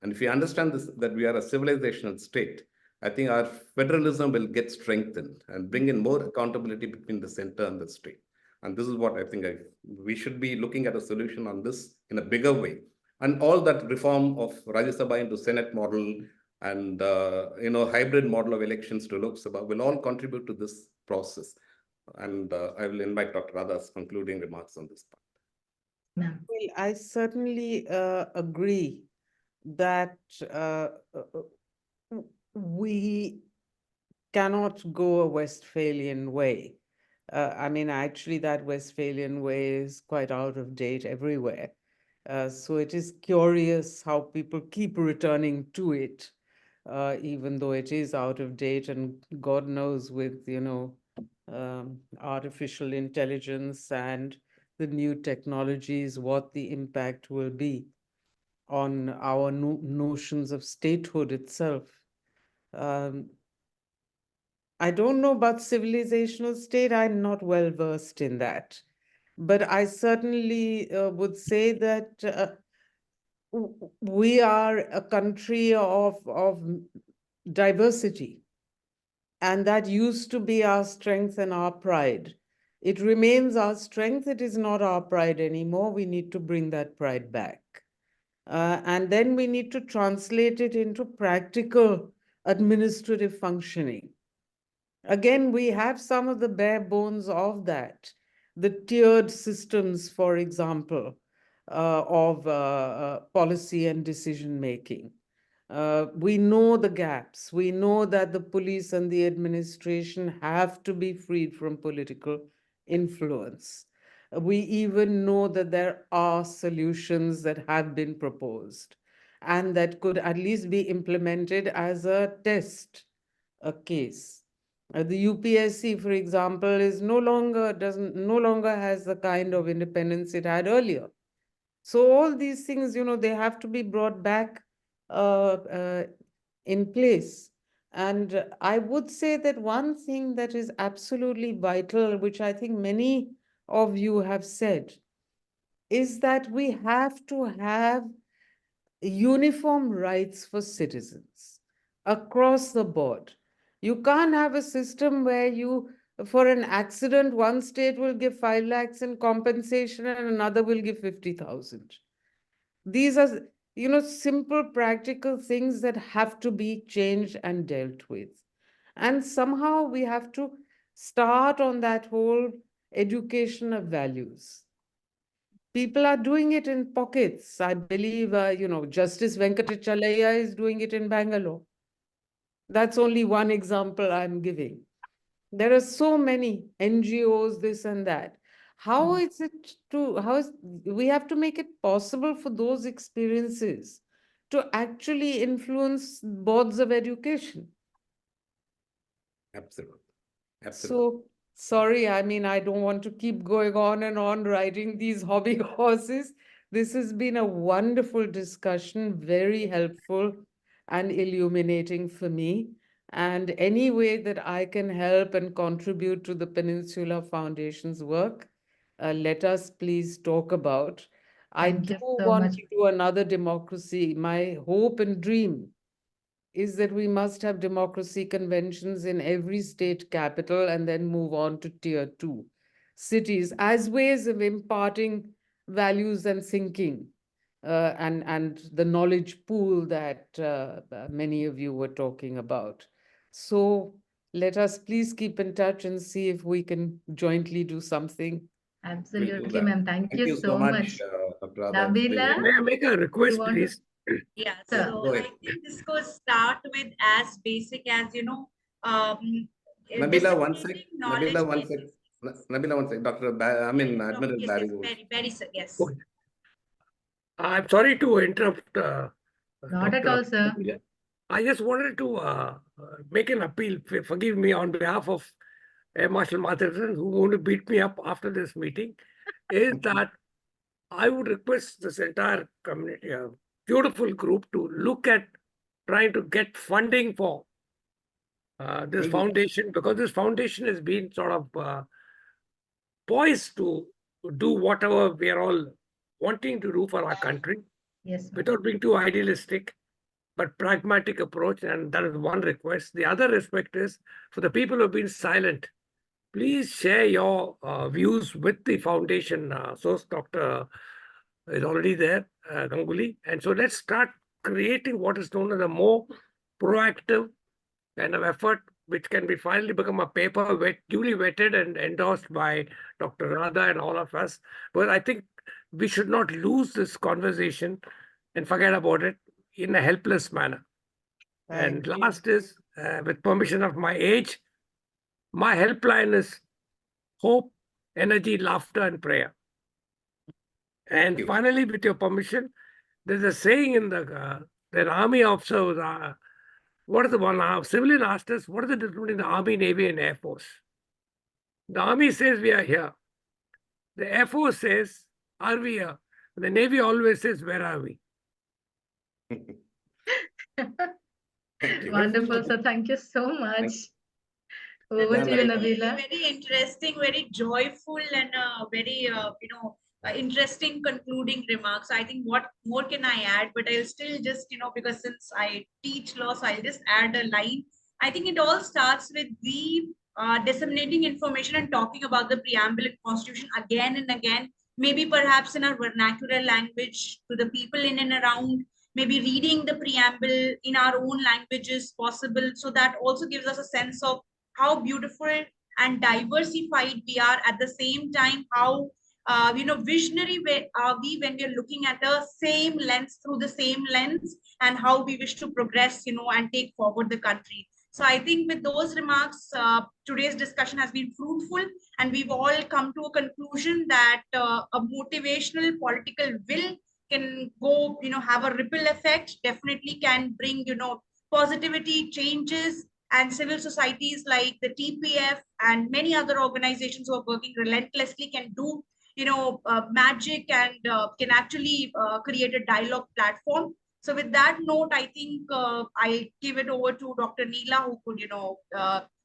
S2: And if we understand this, that we are a civilizational state, I think our federalism will get strengthened and bring in more accountability between the center and the state. And this is what I think we should be looking at a solution on this in a bigger way. And all that reform of Rajya Sabha into Senate model and hybrid model of elections to Lok Sabha will all contribute to this process. And I will invite Dr. Radha's concluding remarks on this part.
S3: Well, I certainly agree that we cannot go a Westphalian way. I mean, actually, that Westphalian way is quite out of date everywhere. So it is curious how people keep returning to it, even though it is out of date. And God knows with, artificial intelligence and the new technologies, what the impact will be on our notions of statehood itself. I don't know about civilizational state. I'm not well versed in that. But I certainly would say that we are a country of diversity. And that used to be our strength and our pride. It remains our strength. It is not our pride anymore. We need to bring that pride back. And then we need to translate it into practical administrative functioning. Again, we have some of the bare bones of that. The tiered systems, for example, of policy and decision making. We know the gaps. We know that the police and the administration have to be freed from political influence. We even know that there are solutions that have been proposed and that could at least be implemented as a test, a case. The UPSC, for example, is no longer has the kind of independence it had earlier. So all these things, they have to be brought back in place. And I would say that one thing that is absolutely vital, which I think many of you have said, is that we have to have uniform rights for citizens across the board. You can't have a system where for an accident, one state will give 5 lakhs in compensation and another will give 50,000. These are, simple practical things that have to be changed and dealt with. And somehow we have to start on that whole education of values. People are doing it in pockets. I believe, Justice Venkatachalaya is doing it in Bangalore. That's only one example I'm giving. There are so many NGOs, this and that. How is we have to make it possible for those experiences to actually influence boards of education?
S2: Absolutely. Absolutely.
S3: So, sorry, I mean, I don't want to keep going on and on riding these hobby horses. This has been a wonderful discussion, very helpful and illuminating for me. And any way that I can help and contribute to the Peninsula Foundation's work, let us please talk about. I
S4: Thank
S3: do
S4: you so
S3: want
S4: much.
S3: to do another democracy. My hope and dream is that we must have democracy conventions in every state capital and then move on to tier 2 cities as ways of imparting values and thinking and the knowledge pool that many of you were talking about. So let us please keep in touch and see if we can jointly do something.
S2: We'll do
S4: Absolutely,
S2: that.
S4: ma'am. Thank
S2: Thank
S4: you
S2: you so
S4: so
S2: much,
S4: much.
S2: Dr. Radha. It's been
S4: Nabila,
S5: May I make a
S4: you
S5: request,
S4: want to?
S5: please?
S1: Yeah,
S4: Sir.
S1: so
S2: Go
S1: I
S2: ahead.
S1: think this could start with as basic as,
S2: Nabila, one sec.
S1: disseminating knowledge.
S2: Nabila, one sec. Nabila, one sec. Admiral
S1: Yes,
S2: Barry
S1: yes,
S2: would.
S1: very, sir, yes.
S5: Okay. I'm sorry to interrupt,
S4: Not at
S5: Dr.
S4: all, sir.
S5: I just wanted to make an appeal, forgive me, on behalf of Air Marshal Matherson, who going to beat me up after this meeting, is that I would request this entire community, a beautiful group, to look at trying to get funding for this foundation, because this foundation has been sort of poised to do whatever we are all wanting to do for our country,
S4: Yes, ma'am.
S5: without being too idealistic, but pragmatic approach. And that is one request. The other respect is for the people who have been silent, please share your views with the foundation. Source Dr. is already there, Ganguly. And so let's start creating what is known as a more proactive kind of effort, which can be finally become a paper duly vetted and endorsed by Dr. Radha and all of us. But I think we should not lose this conversation and forget about it in a helpless manner. And last is, with permission of my age, my helpline is hope, energy, laughter, and prayer. And finally, with your permission, there's a saying in that army officers, what is the one? Civilian asked us, what is the difference between the Army, Navy, and Air Force? The Army says we are here. The Air Force says, are we here? The Navy always says, where are we?
S4: Wonderful, sir. Thank you so much. Over
S1: That's
S4: to you,
S1: very,
S4: Nabila.
S1: very interesting, very joyful, and very interesting concluding remarks. I think what more can I add? But I'll still just because since I teach law, so I'll just add a line. I think it all starts with we disseminating information and talking about the preamble and constitution again and again. Maybe perhaps in our vernacular language to the people in and around. Maybe reading the preamble in our own languages possible. So that also gives us a sense of how beautiful and diversified we are, at the same time how visionary are we when we are looking at the same lens, through the same lens, and how we wish to progress and take forward the country. So I think with those remarks, today's discussion has been fruitful, and we've all come to a conclusion that a motivational political will can have a ripple effect, definitely can bring positivity, changes, and civil societies like the TPF and many other organizations who are working relentlessly can do, magic and can actually create a dialogue platform. So with that note, I think I give it over to Dr. Neela, who could,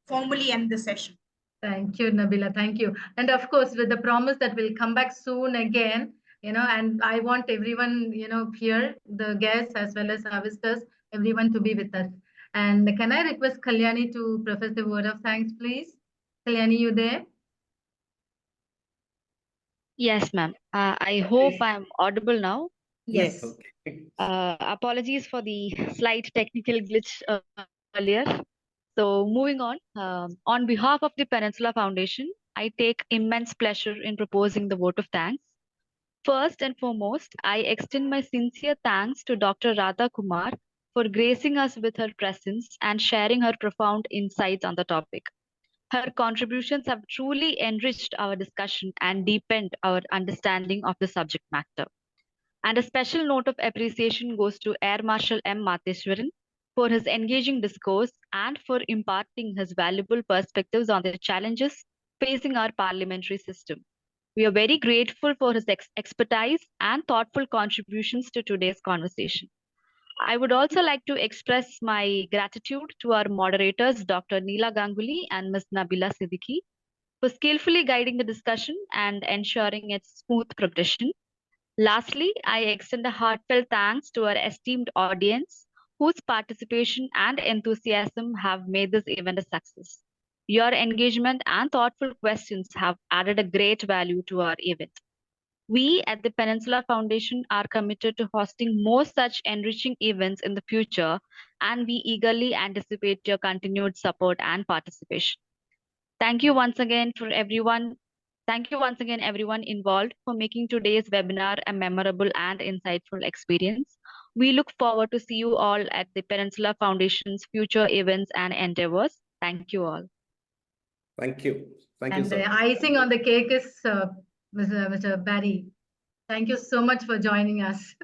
S1: formally end the session.
S4: Thank you, Nabila. Thank you. And of course, with the promise that we'll come back soon again, and I want everyone, here, the guests as well as our visitors, everyone to be with us. And can I request Kalyani to profess the word of thanks, please? Kalyani, you there?
S6: Yes, ma'am. I hope I'm audible now.
S4: Yes.
S2: Okay.
S6: Apologies for the slight technical glitch earlier. So, moving on behalf of the Peninsula Foundation, I take immense pleasure in proposing the vote of thanks. First and foremost, I extend my sincere thanks to Dr. Radha Kumar for gracing us with her presence and sharing her profound insights on the topic. Her contributions have truly enriched our discussion and deepened our understanding of the subject matter. And a special note of appreciation goes to Air Marshal M. Matheswaran for his engaging discourse and for imparting his valuable perspectives on the challenges facing our parliamentary system. We are very grateful for his expertise and thoughtful contributions to today's conversation. I would also like to express my gratitude to our moderators, Dr. Neela Ganguly and Ms. Nabila Siddiqui, for skillfully guiding the discussion and ensuring its smooth progression. Lastly, I extend a heartfelt thanks to our esteemed audience, whose participation and enthusiasm have made this event a success. Your engagement and thoughtful questions have added a great value to our event. We at the Peninsula Foundation are committed to hosting more such enriching events in the future, and we eagerly anticipate your continued support and participation. Thank you once again everyone involved for making today's webinar a memorable and insightful experience. We look forward to see you all at the Peninsula Foundation's future events and endeavors. Thank you all.
S2: Thank you. Thank you,
S4: And
S2: sir.
S4: the icing on the cake is Mr. Barry. Thank you so much for joining us.